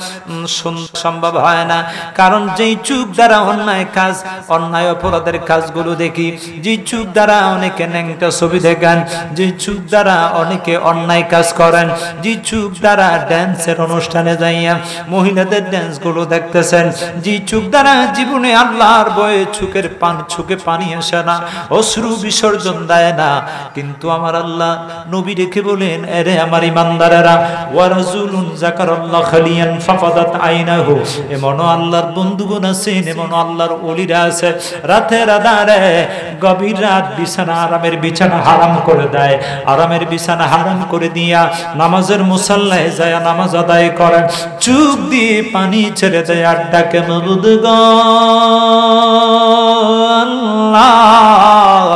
সম্ভব হয় না। কারণ যেই চোখ দ্বারা অন্যায় কাজ, অন্যায় অপরাধের কাজগুলো দেখি, যে চোখ দ্বারা অনেকে ন্যাংটা ছবি দেখেন, যে চোখ দ্বারা অনেকে অন্যায় কাজ করেন, যে চোখ দ্বারা ড্যান্সের অনুষ্ঠানে যাইয়া মহিলাদের ড্যান্স গুলো দেখতেছেন, যে চোখ দ্বারা জীবনে আল্লাহর ভয়ে চোখে পানি আসে না, অশ্রু বিসর্জন দেয় না। কিন্তু আমার আল্লাহ নবী রেখে বলেন, এরে আমার ইমানদারেরা, ওয়া রাজুলুন যাকারাল্লাহ খালিয়ান ফাফাদাত আইনাহু, এমন আল্লাহর বন্ধুগণ আছেন, এমন আল্লাহর ওলিরা আছে, রাতের আধারে গভীর রাত বিছানা, আরামের বিছানা হারাম করে দেয়, আরামের বিছানা হারাম করে দিয়া নামাজের মুসাল্লায় যায় নামাজ আদায় করেন, চোখ দিয়ে পানি ছেড়ে দেয় আর ডাকে মাবুদ গো আল্লাহ,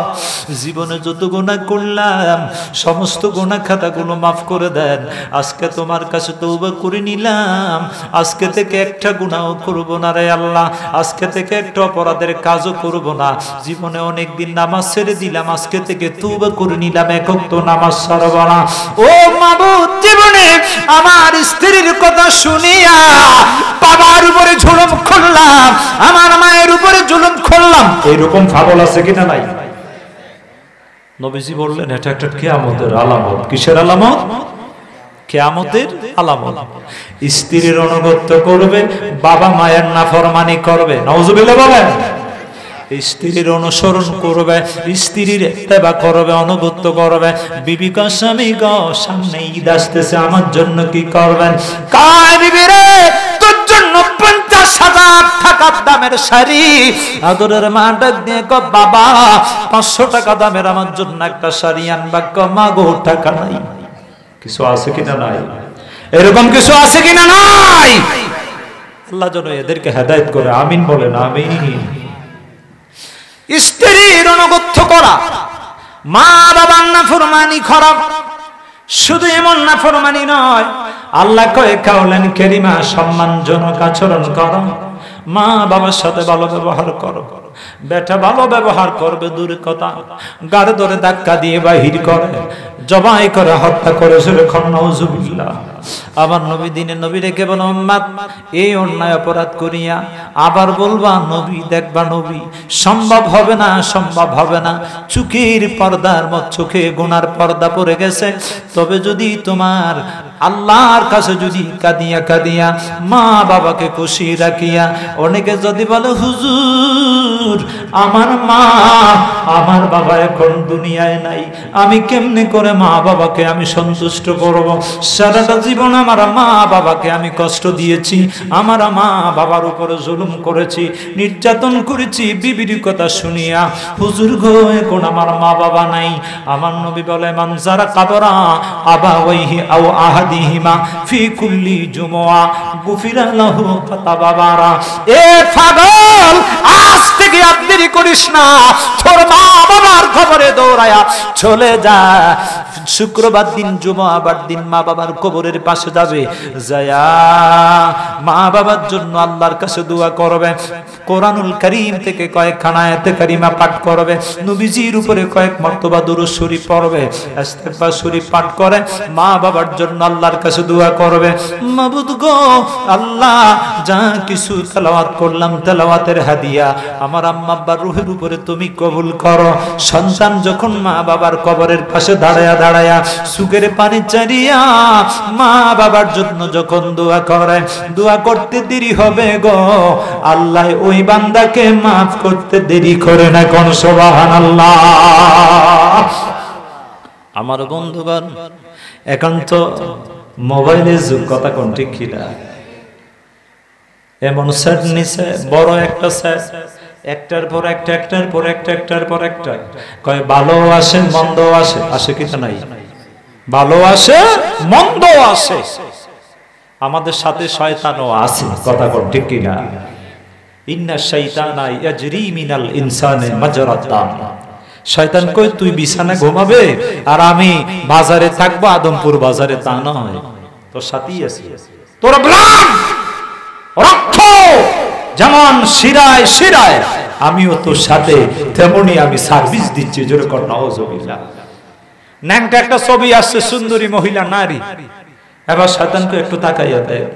জীবনে যত গুনাহ করলাম সমস্ত গুনাহ খাতাগুলো মাফ করে দেন। আজকে তোমার কাছে তওবা করে নিলাম, আজকে থেকে একটা গুনাহও করব না রে আল্লাহ, আজকে থেকে একটা অপরাধের কাজও করব না। জীবনে অনেক দিন নামাজ ছেড়ে দিলাম, আজকে থেকে তওবা করে নিলাম, এক ওয়াক্ত নামাজ ছাড়ব না। ও মাবুদ, জীবনে আমার স্ত্রীর কথা শুনিয়া বাবার উপরে জুলুম করলাম, আমার মায়ের উপরে জুলুম করলাম, এরকম পাগল আছে কিনা নাই? নবীজি বললেন এটা একটা কিয়ামতের আলামত। কিসের আলামত? কিয়ামতের আলামত। স্ত্রীর অনুগত্য করবে, বাবা মায়ের নাফরমানি করবে, নাউজুবিল্লাহ বলেন। স্ত্রীর অনুসরণ করবে, স্ত্রীর ইত্তেবা করবে, অনুগত্য করবে। বিবি কয়, স্বামী গো সামনে ঈদ আসতেছে, আমার জন্য কি করবেন? কয়, বিবি রে তোর জন্য 50,000 টাকা দামের শাড়ি। আদরের মা ডাক দিয়ে কয়, বাবা 500 টাকা দামের আমার জন্য একটা শাড়ি আনবা। কয়, মা গো টাকা নাই। কিছু আছে কিনা নাই? এরকম কিছু আছে কিনা নাই? আল্লাহ যেন এদেরকে হেদায়েত করে, আমিন বলেন, আমিন। স্ত্রীর অনুগত্য করা, মা বাবার নাফরমানি খারাপ। শুধু এমন নাফরমানি নয়, আল্লাহ কয়ে কাউলেন কারিমা, সম্মানজনক আচরণ করো, মা বাবার সাথে ভালো ব্যবহার করো। বেটা ভালো ব্যবহার করবে দূরের কথা, গাড়ি ধরে ধাক্কা দিয়ে বাহির করে, জবাই করে, হত্যা করে, নাউজুবিল্লাহ। আবার নবী দিনে নবী রেখে বলো, উম্মত এই অন্যায় অপরাধ করিয়া আবার বলবা নবী দেখবা নবী, সম্ভব হবে না, সম্ভব হবে না। চোখের পর্দার মত চোখে গুনার পর্দা পড়ে গেছে। তবে যদি তোমার আল্লাহর কাছে যদি কাঁদিয়া কাঁদিয়া মা বাবাকে খুশি রাখিয়া, অনেকে যদি বলে হুজুর আমার মা আমার বাবা এখন দুনিয়ায় নাই, আমি কেমনে করে মা বাবাকে আমি সন্তুষ্ট করব? সারাটা জীবন আমার মা বাবাকে আমি কষ্ট দিয়েছি, আমার মা বাবার উপরে জুলুম করেছি, নির্যাতন করেছি, বিবির কথা শুনিয়া হুজুর গো এখন আমার মা বাবা নাই। আমার নবী বলে, মান যারা কাবরা আবাওয়াইহি আও আহাদিহিমা ফি কুল্লি জুমআ গুফিরা লাহু ফাতাবাবারা। এ পাগল, আজ থেকে আর দেরি করিস না, তোর মা বাবার কবরে দৌড়ায়া চলে যা। শুক্রবার দিন জুমআবার দিন মা বাবার কবরের পাশে যাবে, যায়া মা বাবার জন্য আল্লাহর কাছে দোয়া করবে, কোরআনুল কারীম থেকে কয়েকখানা আয়াতে কারিমা পাঠ করবে, নবীজির উপরে কয়েক মর্তবা দুরূদ শরীফ পড়বে, ইস্তিগফার শরীফ পাঠ করে মা বাবার জন্য আল্লাহর কাছে দোয়া করবে। মাবুদ গো আল্লাহ, যা কিছু তেলাওয়াত করলাম তেলাওয়াতের হাদিয়া আমার আম্মা আব্বার রূহের উপরে তুমি কবুল করো। সন্তান যখন মা বাবার কবরের পাশে দাঁড়ায়া দাঁড়ায়া সুখের পানি চারিয়া মা বাবার জন্য যখন দোয়া করে, দোয়া করতে দেরি হবে গো, আল্লাহ ওই বান্দাকে মাফ করতে দেরি করে না। কোন সুবহানাল্লাহ। আমার বন্ধুগণ, একান্ত মোবাইলের যুগ, কথা কোন ঠিক কিনা? এমন সেট নিছে, বড় একটা সেট, একটার পর একটা, একটার পর একটা, একটার পর একটা, কয় ভালো আসে মন্দ আসে, আসে কিনা নাই? ভালো আসে মন্দ আসে। আমাদের সাথে শয়তানও আছে, কথা কোন ঠিক কিনা? ইন্না শাইতানা ইয়াজরি মিনাল ইনসানি মাজরাত দাম। শয়তান কই তুই বিছানা ঘুমাবে আর আমি বাজারে থাকবো, আদমপুর বাজারে, তা নয়, তোর সাথেই আছে, তোর ব্লাড রক্ত যেমন শিরায় শিরায় আমিও তোর সাথে তেমনি আমি সার্ভিস দিচ্ছি, জোরে কর নাউজুবিল্লাহ। ন্যাংটা একটা ছবি আসছে, সুন্দরী মহিলা নারী, এবার শয়তানকে একটু তাকাইয়া দেয়,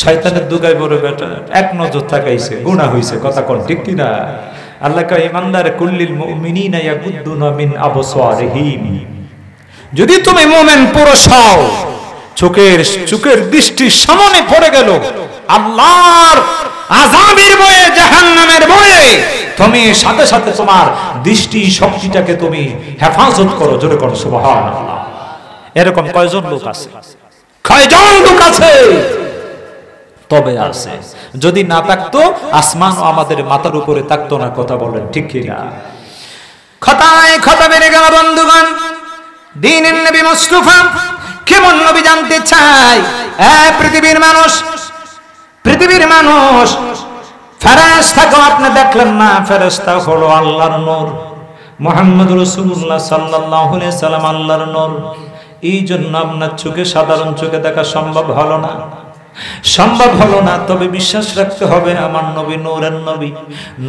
শয়তানের দুগায় বড় বেটা এক নজর তাকাইছে, গুনাহ হইছে, কথা কোন ঠিক কি না? আল্লাহ কয় ইমানদার কুল্লিল মুমিনিনা ইয়াগুদ্দুনা মিন আবসারিহিম, যদি তুমি মুমিন পুরুষ হও, চোখের দৃষ্টির সামনে পড়ে গেল আল্লাহর আযাবের ভয়ে, জাহান্নামের ভয়ে, তুমি সাথে সাথে তোমার দৃষ্টি শক্তিটাকে তুমি হেফাজত করো, জোরে করো সুবহানাল্লাহ। এরকম কয়জন লোক আছে? কয়জন লোক আছে? তবে আছে। যদি না থাকতো আসমান আমাদের মাথার উপরে থাকতো না, কথা বলেন ঠিক কি না? খতায় খতা বেড়ে গেল বন্ধুগণ। দ্বীনের নবী মুস্তাফা কেমন নবী জানতে চাই? পৃথিবীর মানুষ ফেরেশতাকে আপনি দেখলেন না, ফেরেশতা হলো আল্লাহর নূর, মুহাম্মদ রাসূলুল্লাহ সাল্লাল্লাহু আলাইহি সাল্লাম আল্লাহর নূর। এই জন্য আপনার চোখে সাধারণ চোখে দেখা সম্ভব হলো না, তবে বিশ্বাস রাখতে হবে আমার নবী নূরের নবী,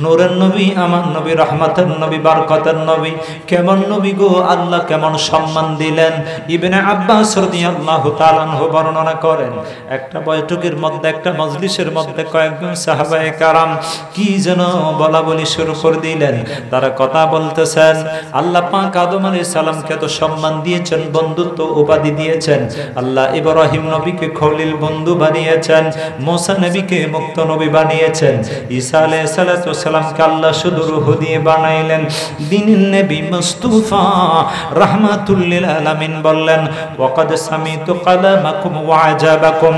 নূরের নবী, আমার নবী রহমতের নবী, বরকতের নবী। কেমন নবী গো, আল্লাহ কেমন সম্মান দিলেন। ইবনে আব্বাস রাদিয়াল্লাহু তাআলা আনহু বর্ণনা করেন, একটা বৈঠকের মধ্যে, একটা মজলিসের মধ্যে কয়েকজন সাহাবায়ে কেরাম কি যেন বলা বলি শুরু করে দিলেন। তারা কথা বলতেছেন, আল্লাহ পাক আদম আলাইহিস সালামকে তো সম্মান দিয়েছেন, বন্ধুত্ব উপাধি দিয়েছেন। আল্লাহ ইব্রাহিম নবীকে খলিল বন্ধু বানিয়েছেন, মুসা নবীকে মুক্ত নবী বানিয়েছেন, ঈসা আলাইহিস সালাতু সালামকে আল্লাহ শুধু রূহ দিয়ে বানাইলেন। দ্বীনের নবী মুস্তাফা রাহমাতুল লিল আলামিন বললেন, ওয়াকাদ সামিতু কালামাকুম ওয়া আজাবাকুম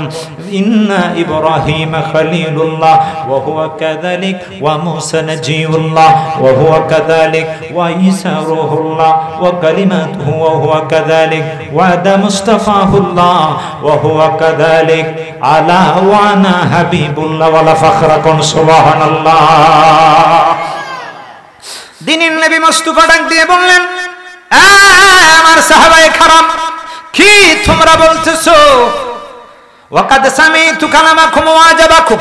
ইন্না ইব্রাহিম খলিলুল্লাহ ওয়া হুয়া কাযালিক ওয়া মুসা নাজিউল্লাহ ওয়া হুয়া কাযালিক ওয়া ঈসা রূহুল্লাহ ওয়া কালিমাতুহু ওয়া হুয়া কাযালিক ওয়া আদম মুস্তাফাহুল্লাহ ওয়া হুয়া কাযালিক আলা ওয়া আনা হাবিবুল্লাহ ওয়ালা ফাখরা কুন সুবহানাল্লাহ। দ্বীনের নবী মুস্তাফা ডাক দিয়ে বললেন, আমার সাহাবায়ে কেরাম, কি তোমরা বলতেছো? ওয়াকাদ সামিতু কালামাকুম ওয়া আজাবাকুম,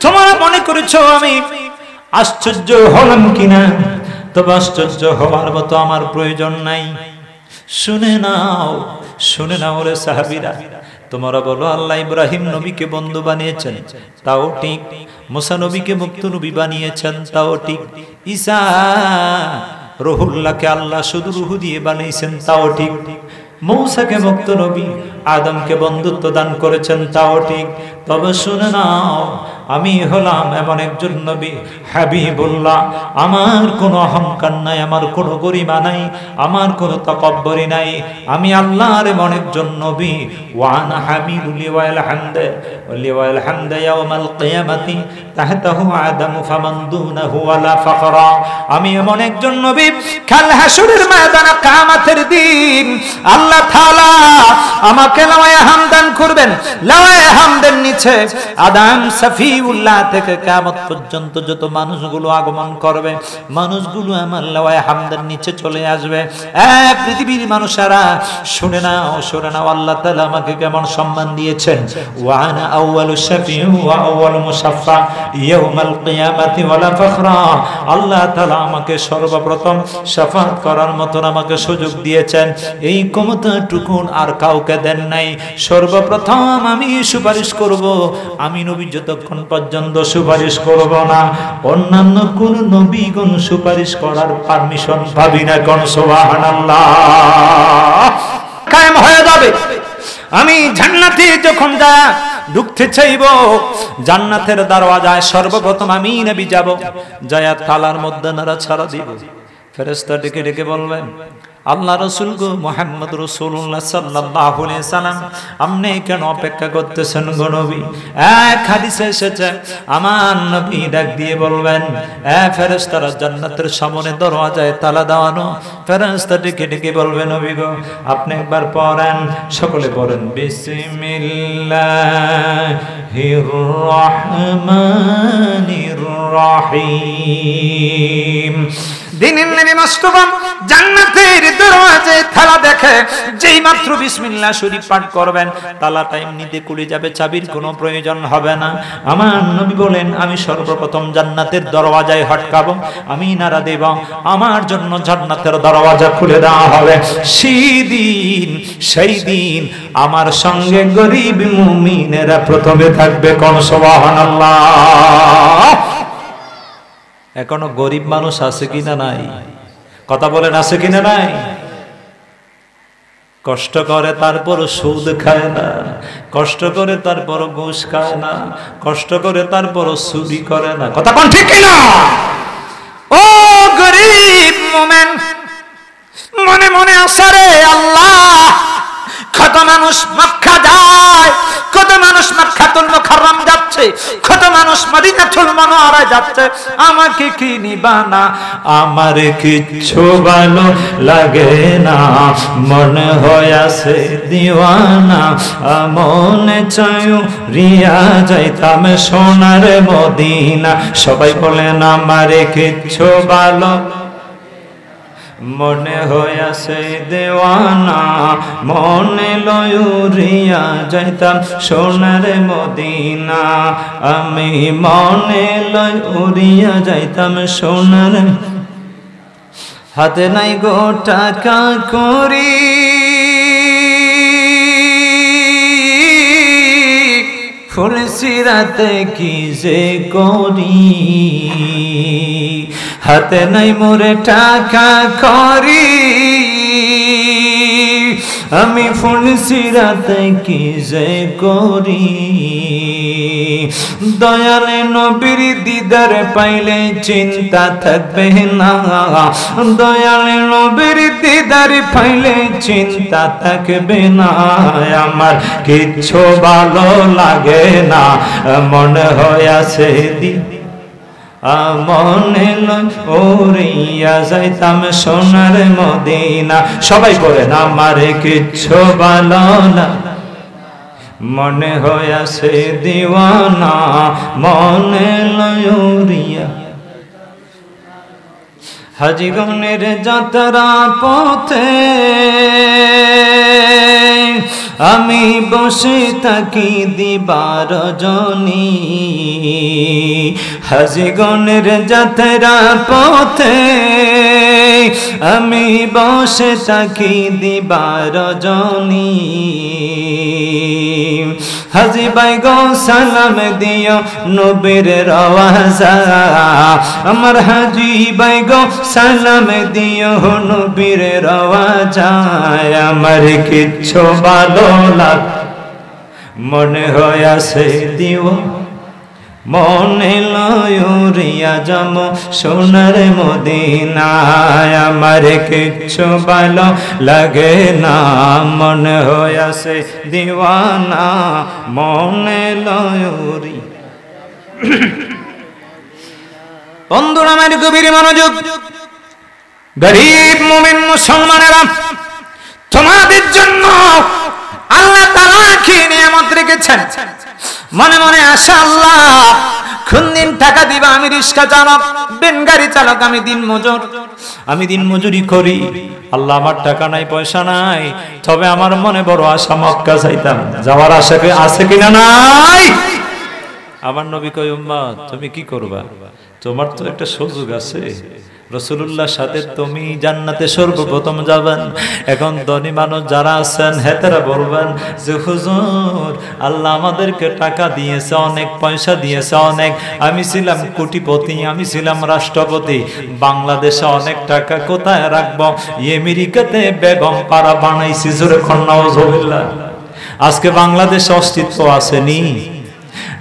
তোমরা মনে করেছো আমি আশ্চর্য হলাম কিনা? তবে আশ্চর্য হওয়ার মতো আমার প্রয়োজন নাই। শুনে নাও রে সাহাবীরা, তোমরা বলো আল্লাহ ইব্রাহিম নবীকে বন্ধু বানিয়েছেন, তাও ঠিক। মুসা নবীকে মুক্ত নবী বানিয়েছেন, তাও ঠিক। ঈসা রূহুল্লাহকে আল্লাহ শুধু রূহ দিয়ে বানিয়েছেন, তাও ঠিক। মূসাকে মুক্ত নবী, আদমকে বন্ধুত্ব দান করেছেন, তাও ঠিক। তবে শুনে নাও, আমি হলাম এমন একজন নবী হাবিবুল্লাহ, আমার কোনো অহংকার নাই, আমার কোনো গরিমা নাই, আমার কোনো তাকাব্বুরি নাই। আমি আল্লাহর এমন একজন নবী। ওয়ানা হামিদুল লিওয়াল হামদ ইয়াউমাল কিয়ামাতি তাহতাহু আদম ফামান দুনাহু ওয়ালা ফাখরা। আমি এমন একজন নবী, কাল হাসরের ময়দানে কিয়ামতের দিন আল্লাহ তাআলা আমাকে লাওয়ায়ে হামদান করবেন। লাওয়ায়ে হামদের নিচে আদম সফিউল্লাহ থেকে কিয়ামত পর্যন্ত যত মানুষগুলো আগমন করবে, মানুষগুলো আমার লাওয়ায়ে হামদের নিচে চলে আসবে। পৃথিবীর মানুষেরা শুনে নাও আল্লাহ তাআলা আমাকে কেমন সম্মান দিয়েছেন। ওয়া আনা আউয়ালুশ শাফিউ ওয়া আউয়ালু মুশাফফা ইয়াউমাল কিয়ামাতি ওয়ালা ফাখরা। আল্লাহ তাআলা আমাকে সর্বপ্রথম শাফাত করার মতন আমাকে সুযোগ দিয়েছেন। এই ক্ষমতাটুকু আর কাউকে দেন নাই। সর্বপ্রথম আমি সুপারিশ করব। আমি নবী যতক্ষণ পর্যন্ত সুপারিশ করব না, অন্যান্য কোন নবীগণ সুপারিশ করার পারমিশন পাবি না। কোন সুবহানাল্লাহ। কায়েম হয়ে যাবে। আমি জান্নাতে যখন ঢুকতে চাইব, জান্নাতের দরওয়াজায় সর্বপ্রথম আমি নবী যাব, যায়া তালার মধ্যে নাড়াচাড়া দিব। ফেরেশতা ডেকে ডেকে বলবেন, আল্লাহ রাসূল গো মুহাম্মদ রাসূলুল্লাহ সাল্লাল্লাহু আলাইহি সাল্লাম, আপনি কেন অপেক্ষা করতেছেন গো নবী? এক হাদিসে এসেছে, আমার নবী ডাক দিয়ে বলবেন, ফেরেশতারা জান্নাতের সামনে দরওয়াজায় তালা দেওয়ানো। ফেরেশতা ডেকে ডেকে বলবেন, নবী গো আপনি একবার পড়েন। সকলে পড়েন, বিসমিল্লাহির রহমানির রহিম। দ্বীনের নবী মুস্তাফা জান্নাতের দরওয়াজে তালা দেখে, যেই মাত্র বিসমিল্লাহ শরীফ পাঠ করবেন তালাটা এমনিতে খুলে যাবে, চাবির কোনো প্রয়োজন হবে না। আমার নবী বলেন, আমি সর্বপ্রথম জান্নাতের দরওয়াজায় হটকাবো, আমি নারা দেব, আমার জন্য জান্নাতের দরওয়াজা খুলে দেওয়া হবে। সেই দিন আমার সঙ্গে গরিব মুমিনেরা প্রথমে থাকবে। কোন সুবহানাল্লাহ। এখনো গরিব মানুষ আছে কিনা নাই? কথা বলেন, আছে কিনা নাই? কষ্ট করে তারপর সুদ খায় না, কষ্ট করে তারপর ঘুষ খায় না, কষ্ট করে তারপর চুরি করে না। কথা কোন ঠিক কিনা? ও গরিব মুমিন, মনে মনে আসারে আল্লাহ, কত মানুষ মক্কা যায়, কত মানুষ মক্কাতুল মুকাররম যাচ্ছে, কত মানুষ মদিনাতুল মুনাওয়ারা যাচ্ছে, আমাকে কি নিবা না? আমার কিচ্ছু ভালো লাগে না, মনে হয় আছে দিওয়ানা, মনে চায় রিয়া যাইতাম সোনার মদিনা। সবাই বলেন, আমার কিচ্ছু ভালো মনে হইয়াছে দেওয়ানা, মনে লয়ুরিয়া যাইতাম সোনার মদিনা, আমি মনে লয়ুরিয়া যাইতাম সোনার। হাতে নাই গো টাকা করি, ফুলসিরাতে কি যে করি, হাতে নাই মোরে টাকা করি, আমি ফুলসিরাতে কি যে করি। দয়ালে নবীর দিদার পাইলে চিন্তা থাকবে না, দয়ালে নবীর দিদার পাইলে চিন্তা থাকবে না। আমার কিচ্ছু ভালো লাগে না, মনে হয় আছে মনে লইয়া যাইতাম সোনার মদিনা। সবাই বলেন, আমার কিচ্ছু ভালো না, মনে হইয়াছে দিওয়ানা, মনে লইয়া। হাজিগণের যাত্রা পথে আমি বসে থাকি দিবার রজনী, হাজিগণের যাত্রা পথে আমি বসে থাকি দিবার রজনী। হাজি ভাই গো সালাম দিও নবীর রওজা, আমার হাজি ভাই গো সালাম দিও নবীর রওজা। আমার কিচ্ছু ভালো লাগে, মনে হয় আছে দিও, মনে লয়ুরিয়া যাম সোনার মদিনায়। আমার কিচ্ছু ভালো লাগে না, মনে হয় আছে দিওয়ানা, মনে লয়ুরি। বন্ধুরা আমার গভীর মনোযোগ, গরিব মুমিন মুসলমানেরা, তোমাদের জন্য আল্লাহ তাআলা কি নিয়ামত রেখেছেন। মনে মনে আশা, আল্লাহ কোন দিন টাকা দিবা? আমি রিক্সা চালক, বেন গাড়ি চালক, আমি দিন মজুর, আমি দিন মজুরি করি। আল্লাহ আমার টাকা নাই, পয়সা নাই, তবে আমার মনে বড় আশা, মক্কা যাইতাম। যাওয়ার আশা আছে কিনা নাই? আমার নবী কয়, উম্মত তুমি কি করবা? তোমার তো একটা সুযোগ আছে, রাসূলুল্লাহর সাথে তুমি জান্নাতে সর্বপ্রথম যাবেন। এখন ধনী মানুষ যারা আছেন হেতারা বলবেন যে হুজুর, আল্লাহ আমাদেরকে টাকা দিয়েছে, অনেক পয়সা দিয়েছে, অনেক, আমি ছিলাম কোটিপতি, আমি ছিলাম রাষ্ট্রপতি, বাংলাদেশে অনেক টাকা কোথায় রাখবো? আমেরিকাতে বেগম পাড়া বানাইছি, জোরে নাউজুবিল্লাহ। আজকে বাংলাদেশে অস্তিত্ব আসেনি।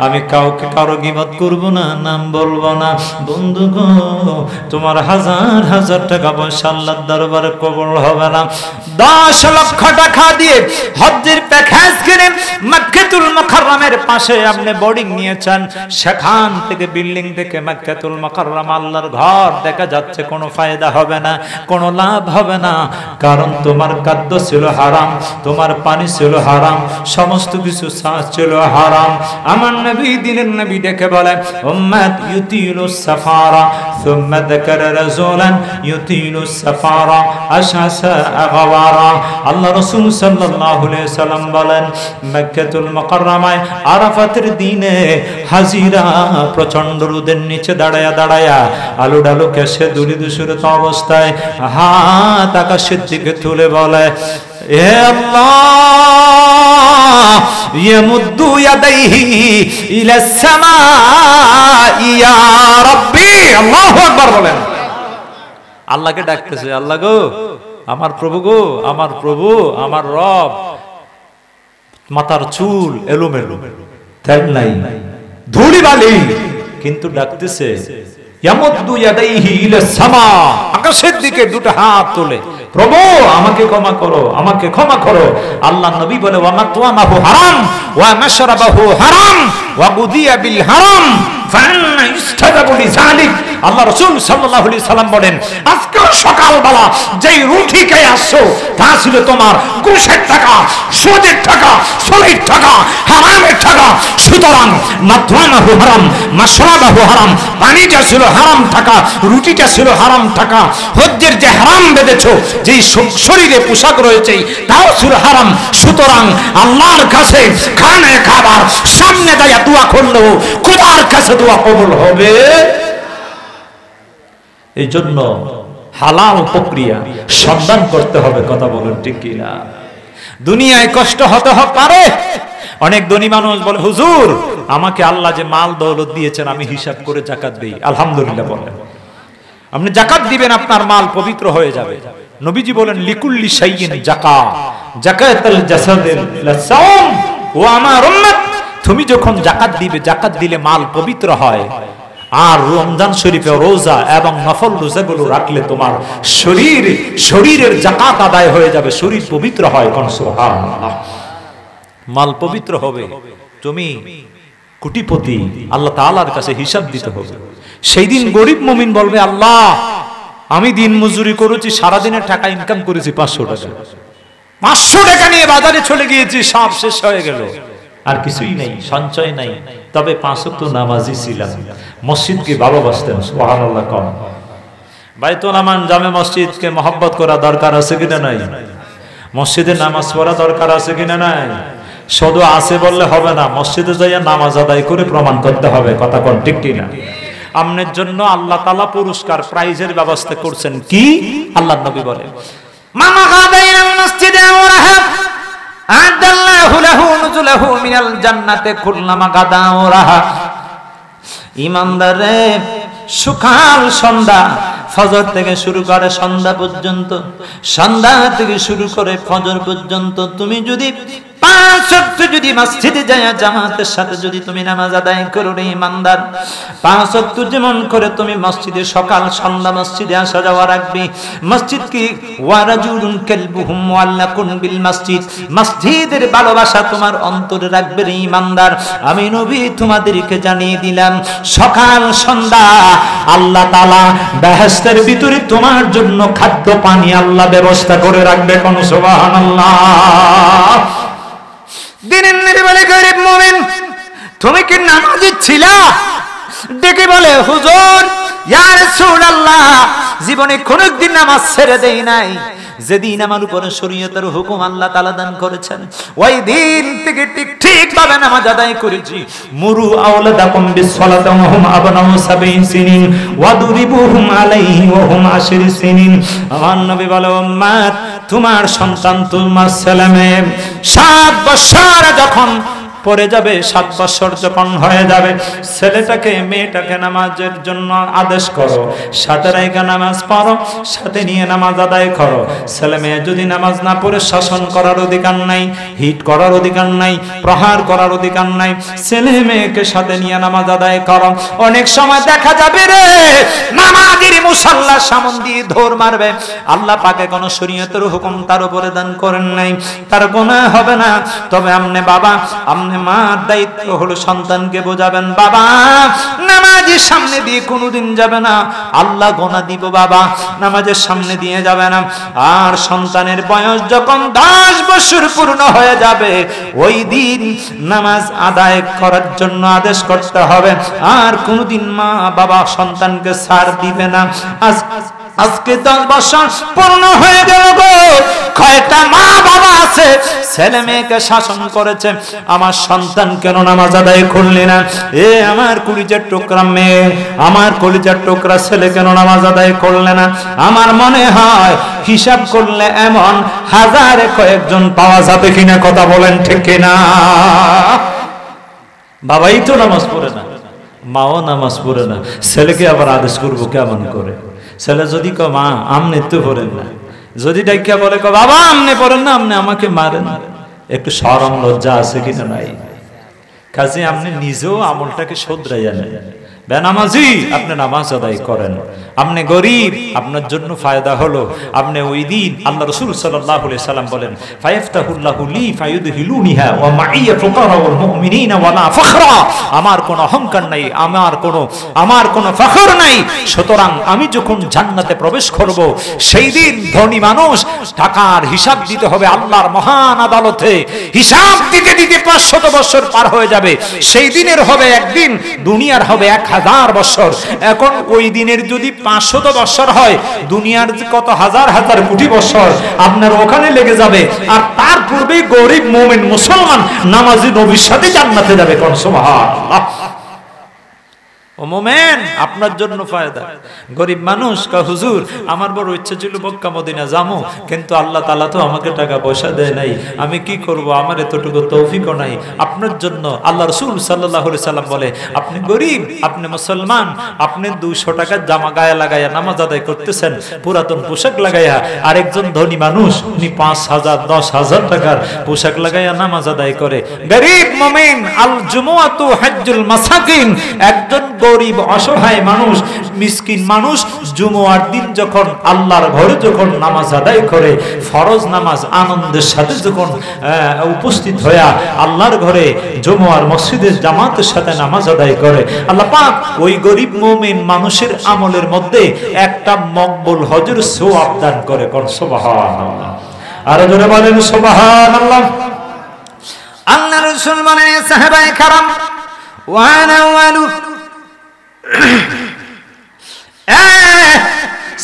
আমি কাউকে কারো গীবত করব না, নাম বলবো না। বন্ধু গো, তোমার হাজার হাজার টাকা পয়সা আল্লাহর দরবারে কবুল হবে না। 10 লক্ষ টাকা দিয়ে হজ্জের প্যাকেজ কিনে মক্কাতুল মুকাররমের পাশে আপনি বোর্ডিং নিয়েছেন, সেখান থেকে বিল্ডিং থেকে মক্কাতুল মুকাররম আল্লাহর ঘর দেখা যাচ্ছে, কোনো ফায়দা হবে না, কোনো লাভ হবে না। কারণ তোমার খাদ্য ছিল হারাম, তোমার পানি ছিল হারাম, সমস্ত কিছু ছিল হারাম। আমার নবী দিনের নবী ডেকে বলে উম্মত ইউতিলুস সাফারা সুম্মা যাকারা রাজুলান ইউতিলুস সাফারা আশআসা আগওয়ারা। আল্লাহ রাসূল সাল্লাল্লাহু আলাইহি সাল্লাম বলেন মক্কাতুল মুকাররমায় আরাফাতের দিনে হাজিরা প্রচন্ড রোদের নিচে দাঁড়ায়া দাঁড়ায়া আলু ডালু কেশে দুলি দুসুরত অবস্থায় হাত আকাশের দিকে তুলে বলে এ আল্লাহ ইয়ামুদ্দু ইয়াদাইহি ইলাস সামাই ইয়া রাব্বি। আল্লাহু আকবার বলেন। আল্লাহকে ডাকতেছে, আল্লাহ গো আমার প্রভু গো, আমার প্রভু, আমার রব। মাথার চুল এলোমেলো, তেল নাই, ধুলি বালি, কিন্তু ডাকতেছে ইয়ামুদ্দু ইয়াদাইহি ইলাস সামা, আকাশের দিকে দুটো হাত তোলে, প্রভু আমাকে ক্ষমা করো, আমাকে ক্ষমা করো। আল্লাহ নবী বলে ওয়া মাতওয়ামাহু হারাম ওয়া মাশরাবাহু হারাম ওয়া গুদিয়া বিল হারাম ফাআন্না ইস্তাজাবু লিযালিক। আল্লাহ রাসূল সাল্লাল্লাহু আলাইহি সাল্লাম বলেন আজকে সকালবেলা যেই রুটি খেয়ে আসছো তা ছিল তোমার ঘুষের টাকা, সুদের টাকা, সলির টাকা, হারামের টাকা। সুতরাং মাতওয়ামাহু হারাম মাশরাবাহু হারাম, পানিটা ছিল হারাম টাকা, রুটিটা ছিল হারাম টাকা, হজ্জের যে হারাম বেঁধেছো, যেই শরীরে পোশাক রয়েছে তাও ছিল হারাম। সুতরাং আল্লাহর কাছে খানে খাবার সামনে দাঁড়িয়ে দোয়া করলেও খোদার কাছে দোয়া কবুল হবে। এই জন্য হালাল প্রক্রিয়া সন্ধান করতে হবে। কথা বলেন ঠিক কিনা? দুনিয়ায় কষ্ট হতে পারে। অনেক ধনী মানুষ বলে হুজুর আমাকে আল্লাহ যে মাল দৌলত দিয়েছেন আমি হিসাব করে যাকাত দেই। আলহামদুলিল্লাহ বলেন। আপনি যাকাত দিবেন আপনার মাল পবিত্র হয়ে যাবে। নবীজি বলেন লিকুল্লি শাইইন যাকাত, যাকাতুল জাসাদিল লাসাম ওয়া আমার উম্মত। তুমি যখন যাকাত দিবে, যাকাত দিলে মাল পবিত্র হয়। আর রমজান শরীফে রোজা এবং নফল রোজাগুলো রাখলে তোমার শরীরের যাকাত আদায় হয়ে যাবে, শরীর পবিত্র হয়। কোন সুবহানাল্লাহ। মাল পবিত্র হবে, তুমি কোটিপতি, আল্লাহ তাআলার কাছে হিসাব দিতে হবে। সেই দিন গরিব মুমিন বলবে আল্লাহ আমি দিন মজুরি করেছি, সারাদিনের টাকা ইনকাম করেছি 500 টাকা, 500 টাকা নিয়ে বাজারে চলে গিয়েছি, সব শেষ হয়ে গেল, আর কিছুই নেই, সঞ্চয় নাই। তবে 5 ওয়াক্ত নামাজি ছিলাম, মসজিদকে ভালোবাসতেন। সুবহানাল্লাহ। কম বাইতুল আমান জামে মসজিদকে মহব্বত করা দরকার আছে কিনা নাই? মসজিদে নামাজ পড়া দরকার আছে কিনা নাই? শুধু আছে বললে হবে না, মসজিদে যাইয়া নামাজ আদায় করে প্রমাণ করতে হবে। কথা কোন ঠিক কিনা? আমনের জন্য আল্লাহ তাআলা পুরস্কার প্রাইজের ব্যবস্থা করছেন। কি? আল্লাহর নবী বলে মামা গাদাইনাল মসজিদে ওরাহা আদাল্লাহু লাহু নুজুলাহু মিনাল জান্নাতে কুল্লামা গাদা ওরাহা। ঈমানদারে সকাল সন্ধ্যা, ফজর থেকে শুরু করে সন্ধ্যা পর্যন্ত, সন্ধ্যা থেকে শুরু করে ফজর পর্যন্ত তুমি যদি 5 ওয়াক্ত যদি মসজিদে যায় জামাতের সাথে যদি তুমি নামাজ আদায় করো রে ঈমানদার, 5 ওয়াক্ত যেমন করে তুমি মসজিদে সকাল সন্ধ্যা মসজিদে আসা যাওয়া রাখবে। মসজিদ কি ওয়ারাজুলুন কালবুহুম মুআল্লাকুন বিল মসজিদ, মসজিদের ভালোবাসা তোমার অন্তরে রাখবে রে ঈমানদার। আমি নবী তোমাদেরকে জানিয়ে দিলাম সকাল সন্ধ্যা আল্লাহ তাআলা বেহেশতের ভিতরে তোমার জন্য খাদ্য পানি আল্লাহ ব্যবস্থা করে রাখবে। কোন সুবহানাল্লাহ। দিনের নবী বলে গরিব মুমিন তুমি কি নামাজি ছিলা? ডেকে বলে হুজুর ইয়া রাসূলুল্লাহ জীবনে কোনদিন নামাজ ছেড়ে দেই নাই। যেদিন আমার উপরে শরীয়তের হুকুম আল্লাহ তাআলা দান করেছেন ওই দিন থেকে ঠিক ভাবে নামাজ আদায় করেছি। মুরু আওলাদাকুম বিসসালাতি ওয়া হুম আবনাউ 7 সিনিন ওয়া দুরিবুহুম আলাইহি ওয়া হুম 10 সিনিন। আমার নবী বলে উম্মত তোমার সন্তান তোমার ছেলেমেয়ে 7 বছর যখন পড়ে যাবে, 7 বছর যখন হয়ে যাবে, ছেলেটাকে মেয়েটাকে নামাজের জন্য আদেশ করো, সাথে রেখে নামাজ পড়ো, সাথে নিয়ে নামাজ আদায় করো। ছেলে মেয়ে যদি নামাজ না পড়ে শাসন করার অধিকার নাই, হিট করার অধিকার নাই, প্রহার করার অধিকার নাই। ছেলে মেয়েকে সাথে নিয়ে নামাজ আদায় করো। অনেক সময় দেখা যাবে রে নামাজের মুসাল্লার সামনে দিয়ে ধর মারবে, আল্লাহ পাকে কোন শরীয়তের হুকুম তার উপরে দান করেন নাই, তার গুনাহ হবে না। তবে আমনে বাবা আমনে মার দায়িত্ব হলো সন্তানকে বোঝাবেন, বাবা নামাজের সামনে দিয়ে কোনোদিন যাবে না, আল্লাহ গোনা দিব বাবা, নামাজের সামনে দিয়ে যাবে না। আর সন্তানের বয়স যখন 10 বছর পূর্ণ হয়ে যাবে ওই দিন নামাজ আদায় করার জন্য আদেশ করতে হবে। আর কোনোদিন মা বাবা সন্তানকে ছাড় দিবে না। আজকে 10 বছর পূর্ণ হয়ে গেল গো, কয়টা মা বাবা আছে ছেলে মেয়েকে শাসন করেছে, আমার সন্তান কেন নামাজ আদায় করলি না, এ আমার কলিজার টুকরা মেয়ে, আমার কলিজার টুকরা ছেলে কেন নামাজ আদায় করলে না। আমার মনে হয় হিসাব করলে এমন হাজারে কয়েকজন পাওয়া যাবে কিনা, কথা বলেন ঠিক কিনা? বাবাই তো নামাজ পড়ে না, মাও নামাজ পড়ে না, ছেলেকে আবার আদেশ করবো কেমন করে? ছেলে যদি ক মা আমনে তো পড়েন না, যদি ডাইকা বলে ক বাবা আমনে পড়েন না, আমনে আমাকে মারেন, একটু শরম লজ্জা আছে কিনা নাই? কাজে আপনি নিজেও আমলটাকে শোধরাইয়া নেন। বেনামাজি আপনি নামাজ আদায় করেন, আপনি গরিব আপনার জন্য ফায়দা হলো, আপনি ওই দিন আল্লাহ রাসূল সাল্লাল্লাহু আলাইহি সাল্লাম বলেন ফায়াফতাহুল্লাহু লি ফায়ুদহিলুনিহা ওয়া মাইয়া ফুকারা ওয়াল মুমিনিনা ওয়ালা ফখরা, আমার কোনো অহংকার নাই, আমার কোনো ফখর নাই, সুতরাং আমি যখন জান্নাতে প্রবেশ করব সেই দিন ধনী মানুষ টাকার হিসাব দিতে হবে আল্লাহর মহান আদালতে, হিসাব দিতে দিতে 500 বছর পার হয়ে যাবে, সেই দিনের হবে একদিন, দুনিয়ার হবে 1000 বছর। এখন ওই দিনের যদি 500 বছর হয়, দুনিয়ার কত হাজার হাজার কোটি বছর আপনার ওখানে লেগে যাবে। আর তার পূর্বেই গরিব মুমিন মুসলমান নামাজি নবীর সাথে জান্নাতে যাবে। কোন সুবহানাল্লাহ। ও মোমেন আপনার জন্য ফায়দা। গরিব মানুষ কা হুজুর আমার বড় ইচ্ছা ছিল মক্কা মদিনা যাবো, কিন্তু আল্লাহ তাআলা তো আমাকে টাকা পয়সা দেয় নাই, আমি কি করব, আমার এতটুকু তৌফিকও নাই। আপনার জন্য আল্লাহ রাসূল সাল্লাল্লাহু আলাইহি সাল্লাম বলে আপনি গরিব, আপনি মুসলমান, আপনি 200 টাকার জামা গায়ে লাগাইয়া নামাজ আদায় করতেছেন, পুরাতন পোশাক লাগাইয়া, আরেকজন ধনী মানুষ উনি 5000 10,000 টাকার পোশাক লাগাইয়া নামাজ আদায় করে। গরিব মুমিন আল জুমুআতু হজ্জুল মাসাকিন, একজন গরিব অসহায় মানুষ মিসকিন মানুষ জুমার দিন যখন আল্লাহর ঘরে যখন নামাজ আদায় করে, ফরজ নামাজ আনন্দের সাথে যখন উপস্থিত হয়ে আল্লাহর ঘরে জুমার মসজিদে জামাতের সাথে নামাজ আদায় করে, আল্লাহ পাক ওই গরিব মুমিন মানুষের আমলের মধ্যে একটা মকবুল হজের সওয়াব দান করে। কোন সুবহানাল্লাহ। আর জোরে বলেন সুবহানাল্লাহ। আল্লাহ রাসূল বলেন সাহাবায়ে کرام ওয়ানা ওয়ালু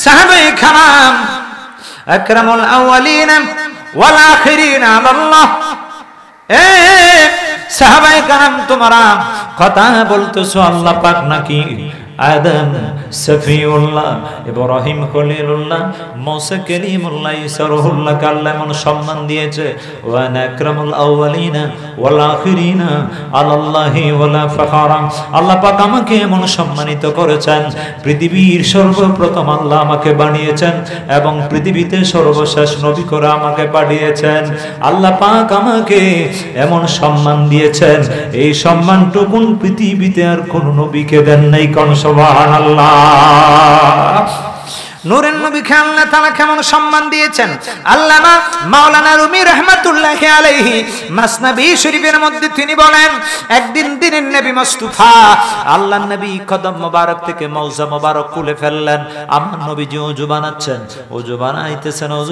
সাহাবায়ে کرام আকরামুল আউয়ালিন ওয়াল আখিরিন আল্লাহ। সাহাবায়ে کرام তোমরা কথা বলতেছো আল্লাহ পাক নাকি আদম সফিউল্লাহ ইব্রাহিম খলিলুল্লাহ মুসা কালিমুল্লাহ ঈসা রূহুল্লাহ কে আল্লাহ এমন সম্মান দিয়েছে, ওয়া আকরামুল আউয়ালিনা ওয়াল আখিরিনা আলাল্লাহি ওয়ালা ফাখরা, আল্লাহ পাক আমাকে এমন সম্মানিত করেছেন, পৃথিবীর সর্বপ্রথম আল্লাহ আমাকে বানিয়েছেন এবং পৃথিবীতে সর্বশেষ নবী করে আমাকে পাঠিয়েছেন। আল্লাহ পাক আমাকে এমন সম্মান দিয়েছেন, এই সম্মানটুকুন পৃথিবীতে আর কোন নবীকে দেন নাই। কোন সুবহানাল্লাহ। নূরের নবীকে আল্লাহ তাআলা কেমন সম্মান দিয়েছেন। আল্লামা মাওলানা রুমি রাহমাতুল্লাহি আলাইহি মাসনাবি শরীফের মধ্যে তিনি বলেন, একদিন দিনের নবী মুস্তাফা আল্লাহর নবী কদম মোবারক থেকে মৌজা মোবারক খুলে ফেললেন। আমার নবীজি ওযু বানাচ্ছেন, ওযু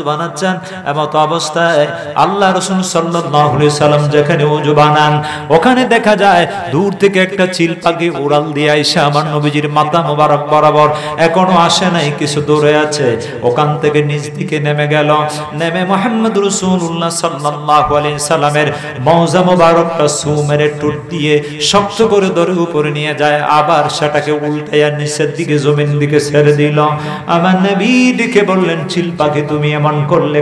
বানাচ্ছেন এমত অবস্থায় আল্লাহ রাসূল সাল্লাল্লাহু আলাইহি সাল্লাম যেখানে ওযু বানান ওখানে দেখা যায় দূর থেকে একটা চিল পাখি উড়াল দিয়ে আইসা আমার নবীজির মাথা মোবারক বরাবর, এখনো আসে নাই, কিছু দূরে আছে, ওখান থেকে নিচ দিকে নেমে গেল, নেমে মুহাম্মদ রাসূলুল্লাহ সাল্লাল্লাহু আলাইহি সাল্লামের মৌজা মোবারকটা সু মেরে টুট দিয়ে শক্ত করে ধরে উপরে নিয়ে যায়, আবার সেটাকে উল্টাইয়া নিচের দিকে জমিন দিকে ছেড়ে দিল। আমার নবী ডেকে বললেন, চিল পাখি তুমি এমন করলে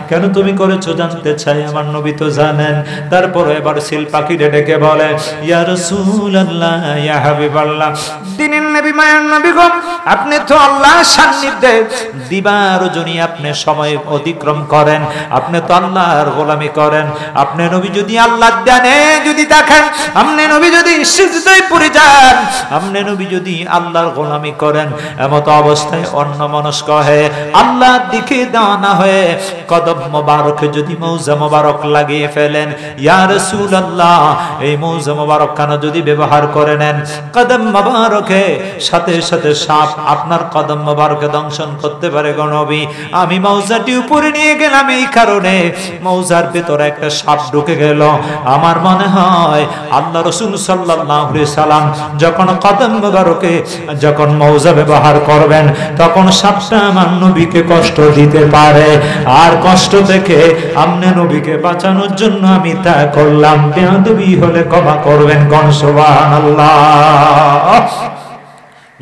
কেন তুমি করেছো জানতে চাই? আমার নবী তো জানেন। তারপর এবার চিল পাখি ডেকে বলে, ইয়া রাসূলুল্লাহ ইয়া হাবিবাল্লাহ, দিনের নবী মায়ার নবী গো, আপনি তো আল্লাহর সান্নিধ্যে দিবা রজনী আপনি সময় অতিক্রম করেন, আপনি তো আল্লাহর গোলামি করেন। আপনি নবী যদি আল্লাহর ধ্যানে যদি দেখেন, আপনি নবী যদি সিজদায় পড়ে যান, আপনি নবী যদি আল্লাহর গোলামি করেন, এমত অবস্থায় অন্যমনস্ক হয়ে আল্লাহর দিকে দেওয়ানা হয়ে কদম মোবারকে যদি মৌজা মোবারক লাগিয়ে ফেলেন, ইয়া রাসূলুল্লাহ এই মৌজা মোবারক খানা যদি ব্যবহার করে নেন, কদম মোবারকে সাথে সাথে সাপ আপনার কদম মোবারকে দংশন করতে পারে গো নবী। আমি মৌজাটি উপরে নিয়ে গেলাম এই কারণে মৌজার ভেতরে একটা সাপ ঢুকে গেল। আমার মনে হয় আল্লাহ রাসূল সাল্লাল্লাহু আলাইহি সাল্লাম যখন কদম মোবারকে যখন মৌজা ব্যবহার করবেন, তখন সাপটা আমার নবীকে কষ্ট দিতে পারে, আর কষ্ট থেকে আমনে নবীকে বাঁচানোর জন্য আমি তা করলাম। বেয়াদবি হলে ক্ষমা করবেন, কোন সুবহানাল্লাহ।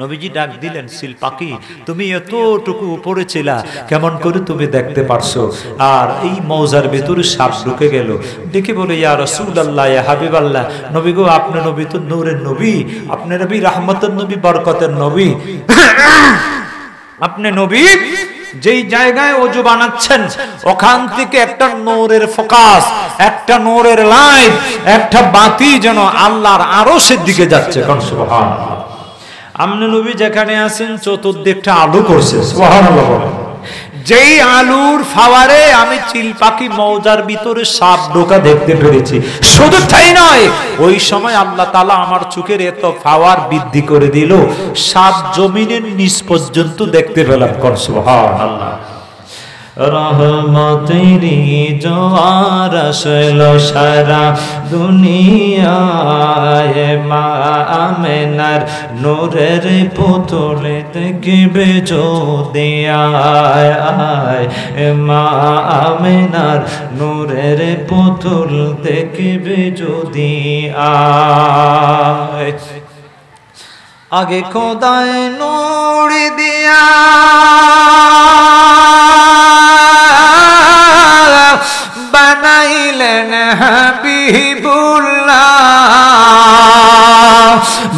নবীজি ডাক দিলেন, সিল পাখি তুমি এতটুকু উপরে ছিলা, কেমন করে তুমি দেখতে পারছো? আর এই মৌজার ভেতরে সাপ ঢুকে গেল। দেখে বলে, ইয়া রাসূলুল্লাহ, ইয়া হাবিবাল্লাহ, নবী গো আপনি নবী তো নূরের নবী, আপনি নবী রহমতের নবী, বরকতের নবী। আপনি নবী যেই জায়গায় ওযু বানাচ্ছেন ওখান থেকে একটা নূরের ফোকাস, একটা নূরের লাইট, একটা বাতি যেন আল্লাহর আরশের দিকে যাচ্ছে, কোন সুবহানাল্লাহ। আমনে নবী যেখানে আছেন চতুর্দিকটা আলো করছে, সুবহানাল্লাহ। যেই আলুর ফাওয়ারে আমি চিল পাখি মৌজার ভিতরে সাপ ঢোকা দেখতে পেরেছি। শুধু তাই নয়, ওই সময় আল্লাহ তাআলা আমার চোখের এত পাওয়ার বৃদ্ধি করে দিল, সাপ জমিনের নিচ পর্যন্ত দেখতে পেলাম, কোন সুবহানাল্লাহ। রহমতেরি জোয়ার আসলো সারা দুনিয়ায়, মা আমেনার নূরের পুতুলে দেখবে যদি আয়, মা আমেনার নূরের পুতুল দেখবে যদি আয়। আগে খোদায় নূর দিয়া বানাইলেন হাবিবুল্লাহ,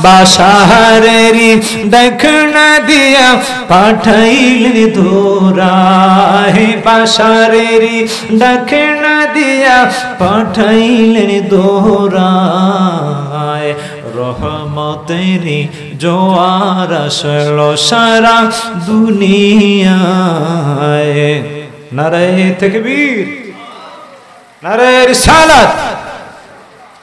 বাশারেরি দেখনা দিয়া পাঠাইলেন দোরাহে, বাশারেরি দেখনা দিয়া পাঠাইলেন দোরায়। রহমতেরি জোয়ার আসলো সারা দুনিয়ায়। নারে তাকবীর, নারে রিসালাত।